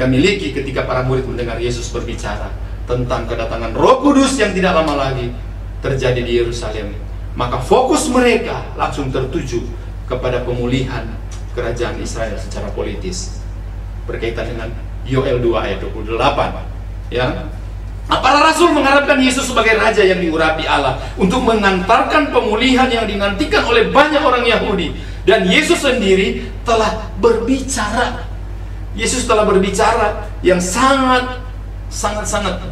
miliki ketika para murid mendengar Yesus berbicara tentang kedatangan Roh Kudus yang tidak lama lagi terjadi di Yerusalem. Maka fokus mereka langsung tertuju kepada pemulihan kerajaan Israel secara politis, berkaitan dengan Yoel 2 ayat 28. Ya, para rasul mengharapkan Yesus sebagai raja yang diurapi Allah untuk mengantarkan pemulihan yang dinantikan oleh banyak orang Yahudi. Dan Yesus sendiri telah berbicara. Yesus telah berbicara yang sangat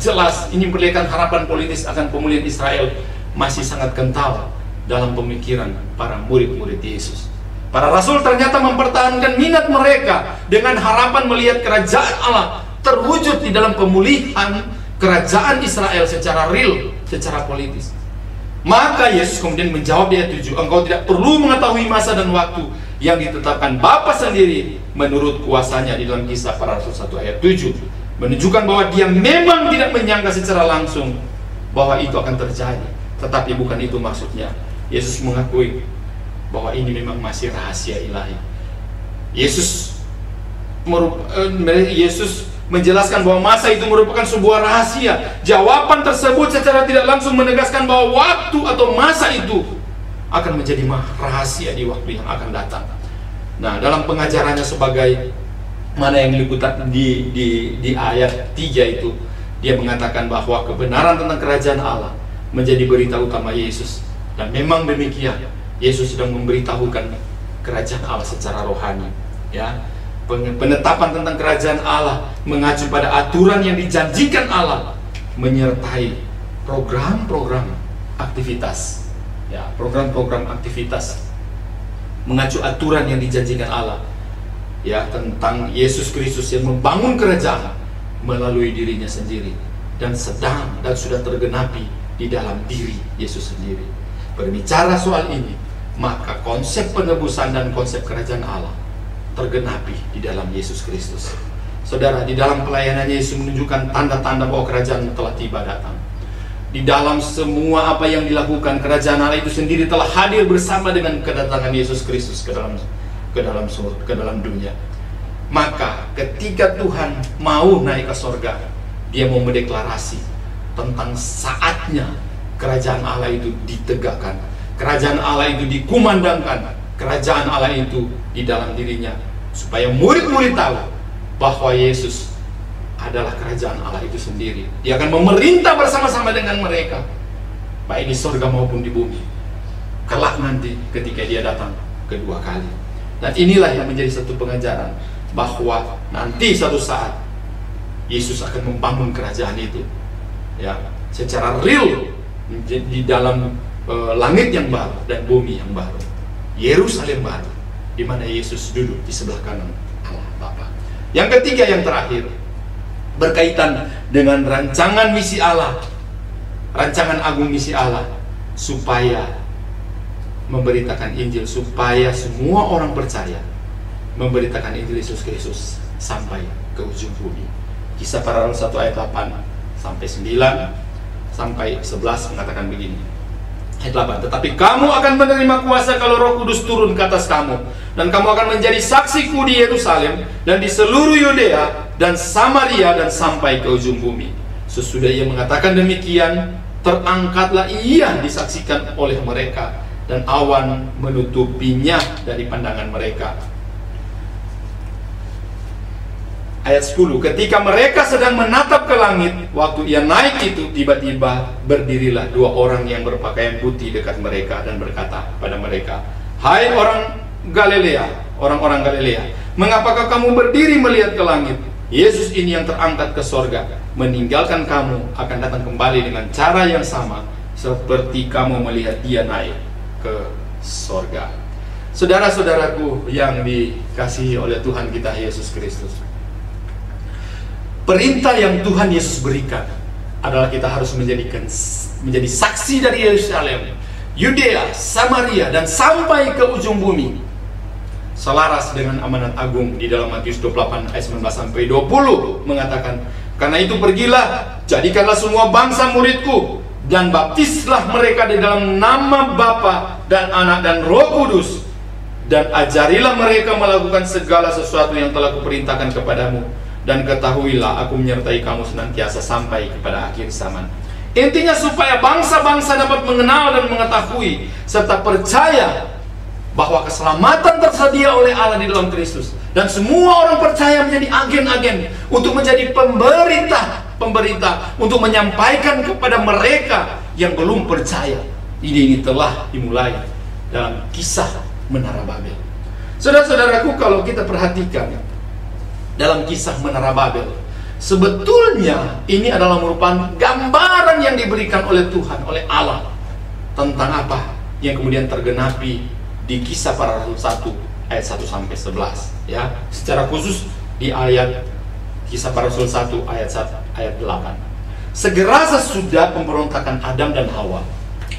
jelas. Ini memperlihatkan harapan politis akan pemulihan Israel masih sangat kental dalam pemikiran para murid-murid Yesus. Para rasul ternyata mempertahankan minat mereka dengan harapan melihat kerajaan Allah terwujud di dalam pemulihan kerajaan Israel secara real, secara politis. Maka Yesus kemudian menjawab di ayat 7, engkau tidak perlu mengetahui masa dan waktu yang ditetapkan Bapa sendiri menurut kuasanya, di dalam Kisah Para Rasul 1 ayat 7, menunjukkan bahwa dia memang tidak menyangka secara langsung bahwa itu akan terjadi. Tetapi bukan itu maksudnya. Yesus mengakui bahwa ini memang masih rahasia ilahi. Yesus menjelaskan bahwa masa itu merupakan sebuah rahasia. Jawaban tersebut secara tidak langsung menegaskan bahwa waktu atau masa itu akan menjadi rahasia di waktu yang akan datang. Nah, dalam pengajarannya sebagai mana yang diliputan di ayat 3 itu, dia mengatakan bahwa kebenaran tentang kerajaan Allah menjadi berita utama Yesus. Dan memang demikian, Yesus sedang memberitahukan kerajaan Allah secara rohani. Ya, penetapan tentang kerajaan Allah mengacu pada aturan yang dijanjikan Allah, menyertai program-program aktivitas. Ya, program-program aktivitas mengacu aturan yang dijanjikan Allah, ya, tentang Yesus Kristus yang membangun kerajaan melalui dirinya sendiri dan sudah tergenapi di dalam diri Yesus sendiri. Berbicara soal ini, maka konsep penebusan dan konsep kerajaan Allah tergenapi di dalam Yesus Kristus. Saudara, di dalam pelayanannya Yesus menunjukkan tanda-tanda bahwa kerajaan telah tiba datang. Di dalam semua apa yang dilakukan, kerajaan Allah itu sendiri telah hadir bersama dengan kedatangan Yesus Kristus ke dalam dunia. Maka ketika Tuhan mau naik ke sorga, dia mau mendeklarasi tentang saatnya kerajaan Allah itu ditegakkan, kerajaan Allah itu dikumandangkan, kerajaan Allah itu di dalam dirinya, supaya murid-murid tahu bahwa Yesus adalah kerajaan Allah itu sendiri. Dia akan memerintah bersama-sama dengan mereka, baik di surga maupun di bumi, kelak nanti ketika dia datang kedua kali. Dan inilah yang menjadi satu pengajaran, bahwa nanti satu saat Yesus akan membangun kerajaan itu, ya, secara real di dalam langit yang baru dan bumi yang baru, Yerusalem baru, di mana Yesus duduk di sebelah kanan Allah Bapa. Yang ketiga, yang terakhir, berkaitan dengan rancangan misi Allah, rancangan agung misi Allah, supaya memberitakan Injil, supaya semua orang percaya, memberitakan Injil Yesus Kristus sampai ke ujung bumi. Kisah Para Rasul 1 ayat 8 sampai 9 sampai 11 mengatakan begini. Ayat 8, tetapi kamu akan menerima kuasa kalau Roh Kudus turun ke atas kamu, dan kamu akan menjadi saksiku di Yerusalem dan di seluruh Yudea dan Samaria dan sampai ke ujung bumi. Sesudah ia mengatakan demikian, terangkatlah ia disaksikan oleh mereka, dan awan menutupinya dari pandangan mereka. Ayat 10, ketika mereka sedang menatap ke langit, waktu ia naik itu, tiba-tiba berdirilah dua orang yang berpakaian putih dekat mereka dan berkata pada mereka, hai orang Galilea, orang-orang Galilea, mengapakah kamu berdiri melihat ke langit? Yesus ini yang terangkat ke sorga, meninggalkan kamu, akan datang kembali dengan cara yang sama seperti kamu melihat dia naik ke sorga. Saudara-saudaraku yang dikasihi oleh Tuhan kita Yesus Kristus, perintah yang Tuhan Yesus berikan adalah kita harus menjadi saksi dari Yerusalem, Yudea, Samaria, dan sampai ke ujung bumi, selaras dengan amanat agung di dalam Matius 28 ayat 19 sampai 20 mengatakan, karena itu pergilah, jadikanlah semua bangsa muridku, dan baptislah mereka di dalam nama Bapa dan Anak dan Roh Kudus, dan ajarilah mereka melakukan segala sesuatu yang telah kuperintahkan kepadamu, dan ketahuilah aku menyertai kamu senantiasa sampai kepada akhir zaman. Intinya supaya bangsa-bangsa dapat mengenal dan mengetahui serta percaya bahwa keselamatan tersedia oleh Allah di dalam Kristus, dan semua orang percaya menjadi agen-agen untuk menjadi pemberita untuk menyampaikan kepada mereka yang belum percaya. Ini telah dimulai dalam kisah Menara Babel. Saudara-saudaraku, kalau kita perhatikan dalam kisah Menara Babel, sebetulnya ini adalah merupakan gambaran yang diberikan oleh Tuhan, oleh Allah, tentang apa yang kemudian tergenapi di Kisah Para Rasul 1 ayat 1 sampai 11, ya. Secara khusus di ayat Kisah Para Rasul 1 ayat 8. Segera sesudah pemberontakan Adam dan Hawa,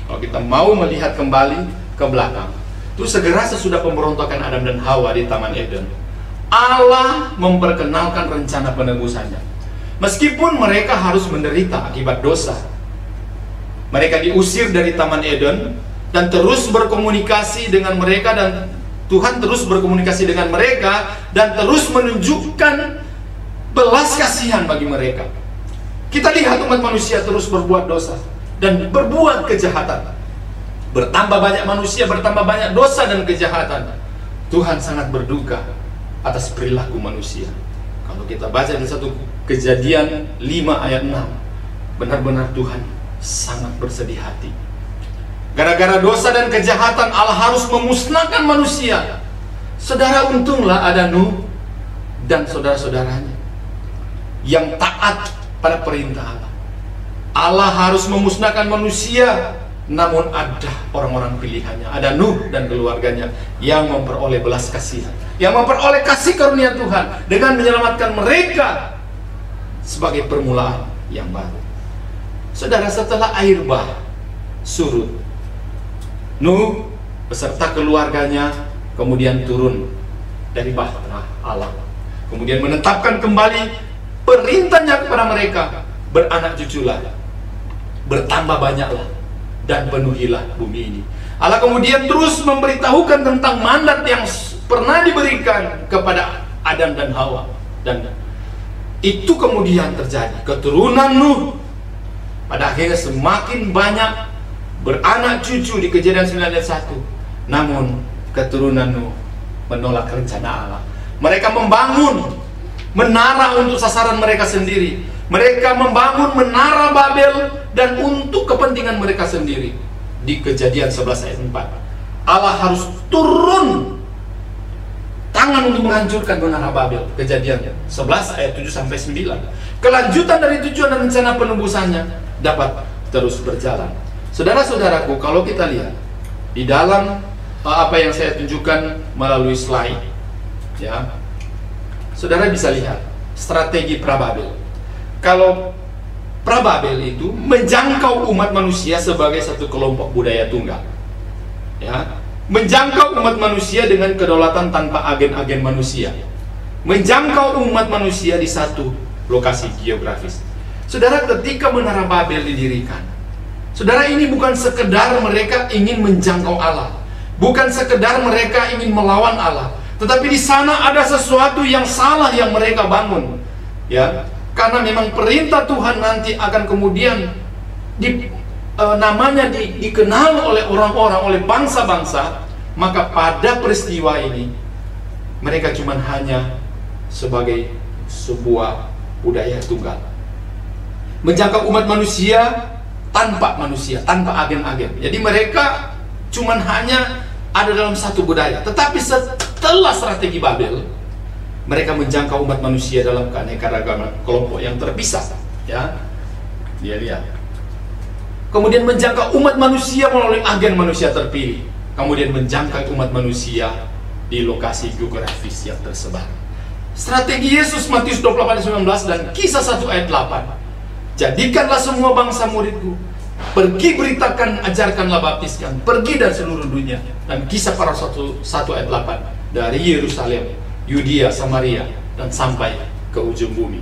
kalau kita mau melihat kembali ke belakang, itu segera sesudah pemberontakan Adam dan Hawa di Taman Eden, Allah memperkenalkan rencana penebusannya. Meskipun mereka harus menderita akibat dosa, mereka diusir dari Taman Eden dan terus berkomunikasi dengan mereka, dan Tuhan terus berkomunikasi dengan mereka dan terus menunjukkan belas kasihan bagi mereka. Kita lihat umat manusia terus berbuat dosa dan berbuat kejahatan. Bertambah banyak manusia, bertambah banyak dosa dan kejahatan. Tuhan sangat berduka atas perilaku manusia. Kalau kita baca di satu Kejadian 5 ayat 6, benar-benar Tuhan sangat bersedih hati. Gara-gara dosa dan kejahatan, Allah harus memusnahkan manusia. Saudara, untunglah ada Nuh dan saudara-saudaranya yang taat pada perintah Allah. Allah harus memusnahkan manusia, namun ada orang-orang pilihannya, ada Nuh dan keluarganya yang memperoleh belas kasihan, yang memperoleh kasih karunia Tuhan dengan menyelamatkan mereka sebagai permulaan yang baru. Saudara, setelah air bah surut, Nuh beserta keluarganya kemudian turun dari bahtera Allah, kemudian menetapkan kembali perintahnya kepada mereka, beranak cuculah, bertambah banyaklah, dan penuhilah bumi ini. Allah kemudian terus memberitahukan tentang mandat yang pernah diberikan kepada Adam dan Hawa, dan itu kemudian terjadi. Keturunan Nuh pada akhirnya semakin banyak, beranak cucu di Kejadian 9 ayat 1. Namun keturunan Nuh menolak rencana Allah. Mereka membangun menara untuk sasaran mereka sendiri. Mereka membangun menara Babel dan untuk kepentingan mereka sendiri. Di Kejadian 11 ayat 4, Allah harus turun tangan untuk menghancurkan menara Babel. Kejadian 11 ayat 7 sampai 9. Kelanjutan dari tujuan dan rencana penebusannya dapat terus berjalan. Saudara-saudaraku, kalau kita lihat di dalam apa yang saya tunjukkan melalui slide, ya, saudara bisa lihat strategi Prababel. Kalau Prababel itu menjangkau umat manusia sebagai satu kelompok budaya tunggal, ya, menjangkau umat manusia dengan kedaulatan tanpa agen-agen manusia, menjangkau umat manusia di satu lokasi geografis. Saudara, ketika Menara Babel didirikan, saudara, ini bukan sekedar mereka ingin menjangkau Allah, bukan sekedar mereka ingin melawan Allah, tetapi di sana ada sesuatu yang salah yang mereka bangun, ya. Karena memang perintah Tuhan nanti akan kemudian namanya dikenal oleh orang-orang, oleh bangsa-bangsa. Maka pada peristiwa ini mereka cuma hanya sebagai sebuah budaya tunggal, menjangkau umat manusia tanpa agen-agen. Jadi mereka cuma hanya ada dalam satu budaya. Tetapi setelah strategi Babel, mereka menjangkau umat manusia dalam keanekaragaman kelompok yang terpisah, ya. Dia lihat. Kemudian menjangkau umat manusia melalui agen manusia terpilih. Kemudian menjangkau umat manusia di lokasi geografis yang tersebar. Strategi Yesus Matius 28:19 dan Kisah 1 ayat 8. Jadikanlah semua bangsa muridku, pergi beritakan, ajarkanlah, baptiskan, pergi dari seluruh dunia. Dan Kisah para 1 ayat 8, dari Yerusalem, Yudea, Samaria, dan sampai ke ujung bumi.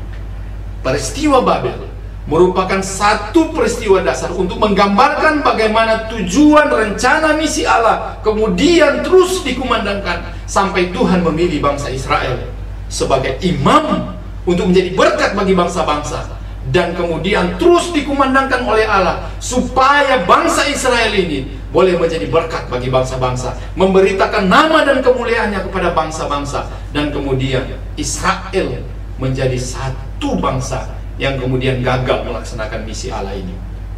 Peristiwa Babel merupakan satu peristiwa dasar untuk menggambarkan bagaimana tujuan rencana misi Allah kemudian terus dikumandangkan sampai Tuhan memilih bangsa Israel sebagai imam untuk menjadi berkat bagi bangsa-bangsa, dan kemudian terus dikumandangkan oleh Allah supaya bangsa Israel ini boleh menjadi berkat bagi bangsa-bangsa, memberitakan nama dan kemuliaannya kepada bangsa-bangsa, dan kemudian Israel menjadi satu bangsa yang kemudian gagal melaksanakan misi Allah ini.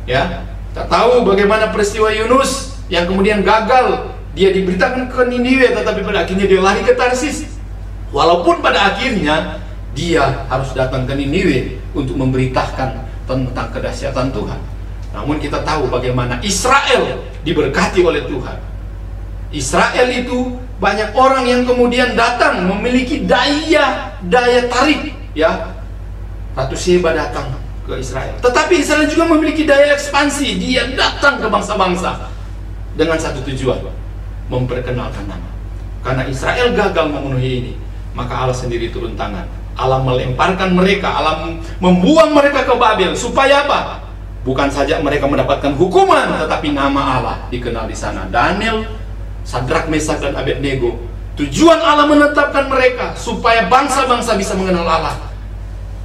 Ya, kita tahu bagaimana peristiwa Yunus yang kemudian gagal. Dia diberitakan ke Niniwe, tetapi pada akhirnya dia lari ke Tarsis. Walaupun pada akhirnya dia harus datang ke Niniwe untuk memberitakan tentang kedahsyatan Tuhan. Namun kita tahu bagaimana Israel diberkati oleh Tuhan. Israel itu banyak orang yang kemudian datang memiliki daya tarik, ya. Ratu Sheba datang ke Israel. Tetapi Israel juga memiliki daya ekspansi. Dia datang ke bangsa-bangsa dengan satu tujuan, memperkenalkan nama. Karena Israel gagal memenuhi ini, maka Allah sendiri turun tangan. Allah melemparkan mereka, Allah membuang mereka ke Babel. Supaya apa? Bukan saja mereka mendapatkan hukuman, tetapi nama Allah dikenal di sana. Daniel, Sadrak, Mesak, dan Abednego. Tujuan Allah menetapkan mereka supaya bangsa-bangsa bisa mengenal Allah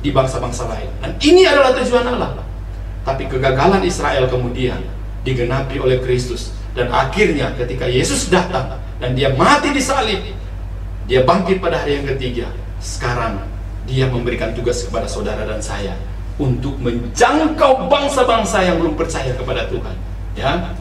di bangsa-bangsa lain. Dan ini adalah tujuan Allah. Tapi kegagalan Israel kemudian digenapi oleh Kristus. Dan akhirnya ketika Yesus datang dan dia mati di salib, dia bangkit pada hari yang ketiga. Sekarang dia memberikan tugas kepada saudara dan saya untuk menjangkau bangsa-bangsa yang belum percaya kepada Tuhan. Ya,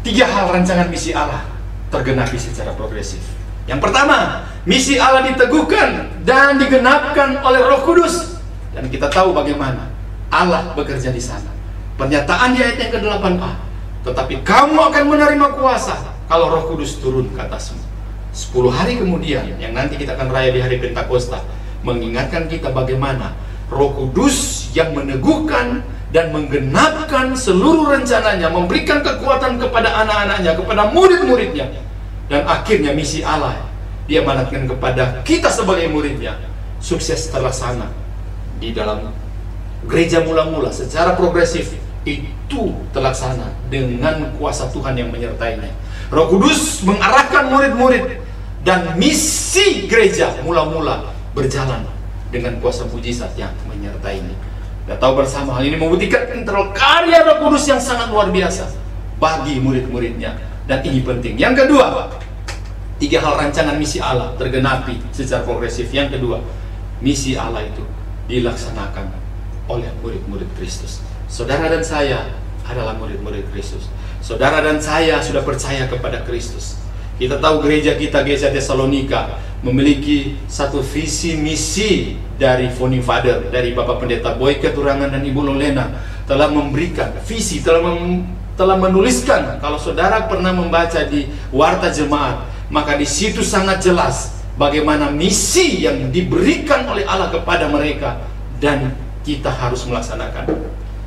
3 hal rancangan misi Allah tergenapi secara progresif. Yang pertama, misi Allah diteguhkan dan digenapkan oleh Roh Kudus. Dan kita tahu bagaimana Allah bekerja di sana. Pernyataan di ayat yang ke-8a, tetapi kamu akan menerima kuasa kalau Roh Kudus turun ke atasmu. 10 hari kemudian, yang nanti kita akan raya di hari Pentakosta, mengingatkan kita bagaimana Roh Kudus yang meneguhkan dan menggenapkan seluruh rencananya, memberikan kekuatan kepada anak-anaknya, kepada murid-muridnya. Dan akhirnya misi Allah dia manatkan kepada kita sebagai muridnya, sukses terlaksana di dalam gereja mula-mula secara progresif. Itu terlaksana dengan kuasa Tuhan yang menyertainya. Roh Kudus mengarahkan murid-murid, dan misi gereja mula-mula berjalan dengan kuasa mujizat yang menyertainya. Kita tahu bersama hal ini membuktikan karya Roh Kudus yang sangat luar biasa bagi murid-muridnya. Dan ini penting. Yang kedua, 3 hal rancangan misi Allah tergenapi secara progresif. Yang kedua, misi Allah itu dilaksanakan oleh murid-murid Kristus. Saudara dan saya adalah murid-murid Kristus. Saudara dan saya sudah percaya kepada Kristus. Kita tahu gereja kita, Gereja Tesalonika, memiliki satu visi misi dari Founding Father, dari Bapak Pendeta Boyke Turangan dan Ibu Lolena, telah memberikan visi, telah menuliskan. Kalau saudara pernah membaca di Warta Jemaat, maka di situ sangat jelas bagaimana misi yang diberikan oleh Allah kepada mereka, dan kita harus melaksanakan.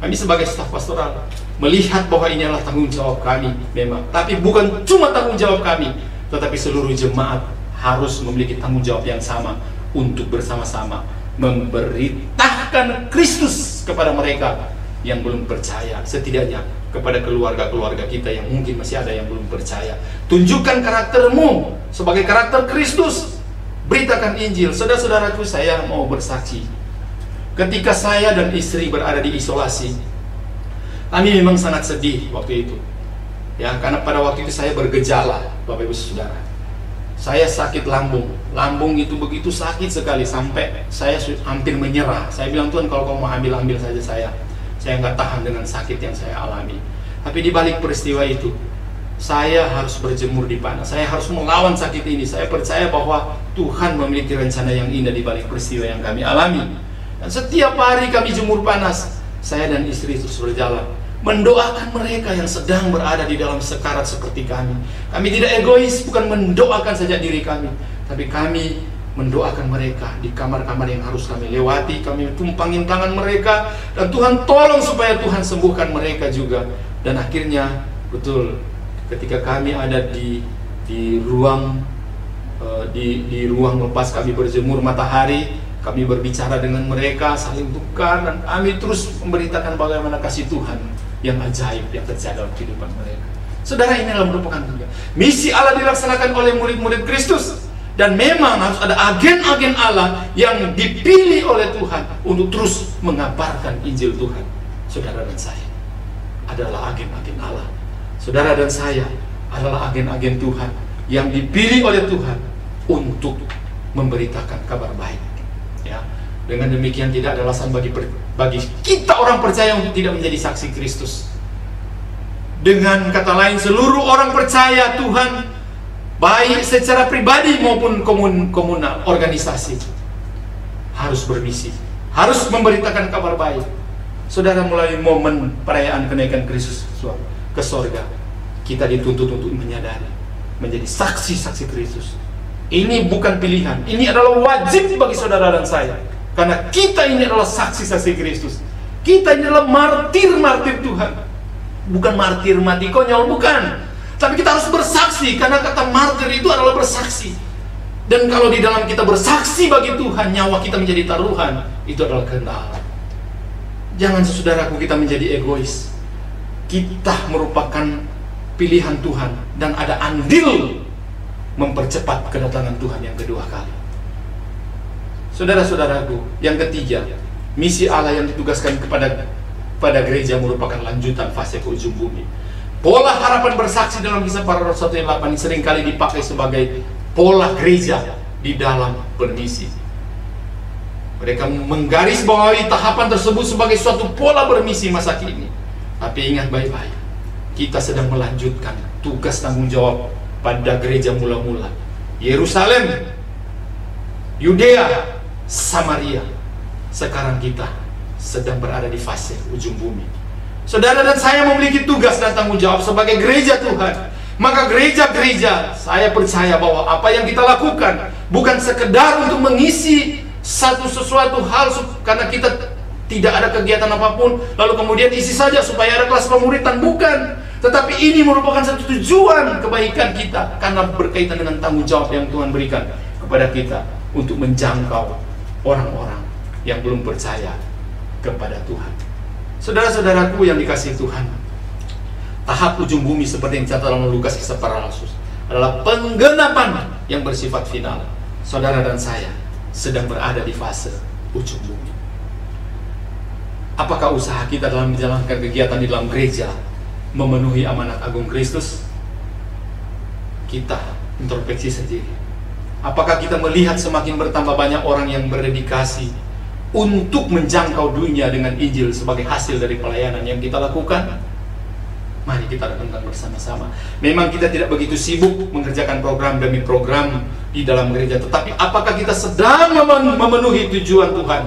Kami sebagai staf pastoral melihat bahwa ini adalah tanggung jawab kami memang, tapi bukan cuma tanggung jawab kami, tetapi seluruh jemaat harus memiliki tanggung jawab yang sama untuk bersama-sama memberitakan Kristus kepada mereka yang belum percaya, setidaknya kepada keluarga-keluarga kita yang mungkin masih ada yang belum percaya. Tunjukkan karaktermu sebagai karakter Kristus. Beritakan Injil. Saudara-saudaraku, saya mau bersaksi. Ketika saya dan istri berada di isolasi, kami memang sangat sedih waktu itu. Ya, karena pada waktu itu saya bergejala, Bapak Ibu Saudara. Saya sakit lambung. Lambung itu begitu sakit sekali sampai saya hampir menyerah. Saya bilang, Tuhan, kalau kau mau ambil saja saya. Saya nggak tahan dengan sakit yang saya alami. Tapi di balik peristiwa itu, saya harus berjemur di panas. Saya harus melawan sakit ini. Saya percaya bahwa Tuhan memiliki rencana yang indah di balik peristiwa yang kami alami. Dan setiap hari kami jemur panas, saya dan istri terus berjalan mendoakan mereka yang sedang berada di dalam sekarat seperti kami. Kami tidak egois, bukan mendoakan saja diri kami, tapi kami mendoakan mereka di kamar-kamar yang harus kami lewati. Kami tumpangin tangan mereka, dan Tuhan tolong supaya Tuhan sembuhkan mereka juga. Dan akhirnya betul, ketika kami ada di ruang di ruang lepas kami berjemur matahari, kami berbicara dengan mereka, saling tukar, dan kami terus memberitakan bagaimana kasih Tuhan yang ajaib yang terjadi dalam kehidupan mereka. Saudara, ini adalah merupakan misi Allah dilaksanakan oleh murid-murid Kristus. Dan memang harus ada agen-agen Allah yang dipilih oleh Tuhan untuk terus mengabarkan Injil Tuhan. Saudara dan saya adalah agen-agen Allah. Saudara dan saya adalah agen-agen Tuhan yang dipilih oleh Tuhan untuk memberitakan kabar baik. Ya, dengan demikian tidak ada alasan bagi kita orang percaya untuk tidak menjadi saksi Kristus. Dengan kata lain, seluruh orang percaya Tuhan, baik secara pribadi maupun komunal, organisasi, harus bermisi, harus memberitakan kabar baik. Saudara, mulai momen perayaan kenaikan Kristus ke sorga, kita dituntut untuk menyadari, menjadi saksi-saksi Kristus. Ini bukan pilihan, ini adalah wajib bagi saudara dan saya. Karena kita ini adalah saksi-saksi Kristus. Kita ini adalah martir-martir Tuhan. Bukan martir mati konyol, bukan. Tapi kita harus bersaksi, karena kata martir itu adalah bersaksi. Dan kalau di dalam kita bersaksi bagi Tuhan, nyawa kita menjadi taruhan, itu adalah kehendak Allah. Jangan, saudaraku, kita menjadi egois. Kita merupakan pilihan Tuhan, dan ada andil mempercepat kedatangan Tuhan yang kedua kali. Saudara-saudaraku, yang ketiga, misi Allah yang ditugaskan pada gereja merupakan lanjutan fase ke ujung bumi. Pola harapan bersaksi dalam Kisah Para Rasul 1:8 seringkali dipakai sebagai pola gereja di dalam bermisi. Mereka menggarisbawahi tahapan tersebut sebagai suatu pola bermisi masa kini. Tapi ingat baik-baik, kita sedang melanjutkan tugas tanggung jawab pada gereja mula-mula. Yerusalem, Yudea, Samaria. Sekarang kita sedang berada di fase ujung bumi. Saudara dan saya memiliki tugas dan tanggung jawab sebagai gereja Tuhan. Maka gereja-gereja, saya percaya bahwa apa yang kita lakukan bukan sekedar untuk mengisi sesuatu hal karena kita tidak ada kegiatan apapun, lalu kemudian isi saja supaya ada kelas pemuritan, bukan. Tetapi ini merupakan satu tujuan kebaikan kita, karena berkaitan dengan tanggung jawab yang Tuhan berikan kepada kita untuk menjangkau orang-orang yang belum percaya kepada Tuhan. Saudara-saudaraku yang dikasihi Tuhan, tahap ujung bumi seperti yang dicatat dalam Lukas Kisah Para Rasul adalah penggenapan yang bersifat final. Saudara dan saya sedang berada di fase ujung bumi. Apakah usaha kita dalam menjalankan kegiatan di dalam gereja memenuhi amanat agung Kristus? Kita introspeksi sendiri. Apakah kita melihat semakin bertambah banyak orang yang berdedikasi untuk menjangkau dunia dengan Injil sebagai hasil dari pelayanan yang kita lakukan? Mari kita renungkan bersama-sama. Memang kita tidak begitu sibuk mengerjakan program demi program di dalam gereja, tetapi apakah kita sedang memenuhi tujuan Tuhan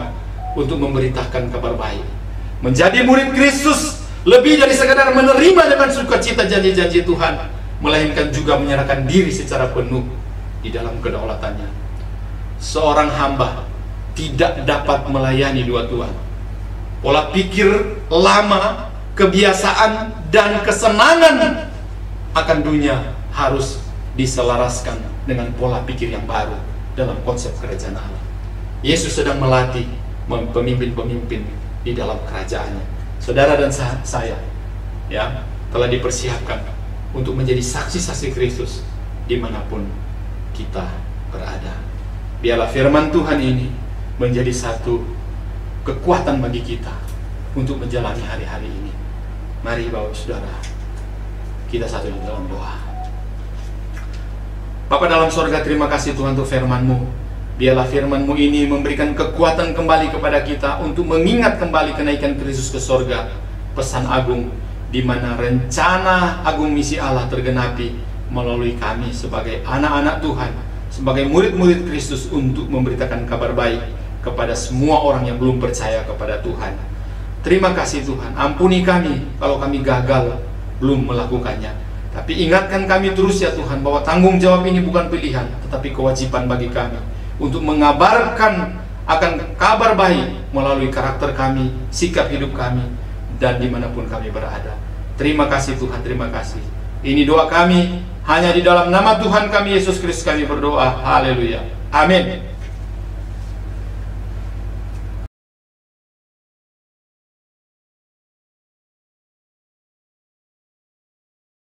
untuk memberitakan kabar baik? Menjadi murid Kristus lebih dari sekadar menerima dengan sukacita janji-janji Tuhan, melainkan juga menyerahkan diri secara penuh di dalam kedaulatannya seorang hamba tidak dapat melayani dua Tuhan. Pola pikir lama, kebiasaan, dan kesenangan akan dunia harus diselaraskan dengan pola pikir yang baru dalam konsep kerajaan Allah. Yesus sedang melatih pemimpin-pemimpin di dalam kerajaannya. Saudara dan saya ya telah dipersiapkan untuk menjadi saksi-saksi Kristus dimanapun kita berada. Biarlah firman Tuhan ini menjadi satu kekuatan bagi kita untuk menjalani hari-hari ini. Mari Bapak Saudara, kita satu di dalam doa. Bapa dalam sorga, terima kasih Tuhan untuk firman-Mu. Biarlah firman-Mu ini memberikan kekuatan kembali kepada kita untuk mengingat kembali kenaikan Kristus ke sorga, pesan agung di mana rencana agung misi Allah tergenapi melalui kami sebagai anak-anak Tuhan, sebagai murid-murid Kristus untuk memberitakan kabar baik kepada semua orang yang belum percaya kepada Tuhan. Terima kasih Tuhan, ampuni kami kalau kami gagal belum melakukannya. Tapi ingatkan kami terus ya Tuhan, bahwa tanggung jawab ini bukan pilihan, tetapi kewajiban bagi kami untuk mengabarkan akan kabar baik melalui karakter kami, sikap hidup kami, dan dimanapun kami berada. Terima kasih Tuhan, terima kasih. Ini doa kami, hanya di dalam nama Tuhan kami Yesus Kristus kami berdoa. Haleluya. Amin.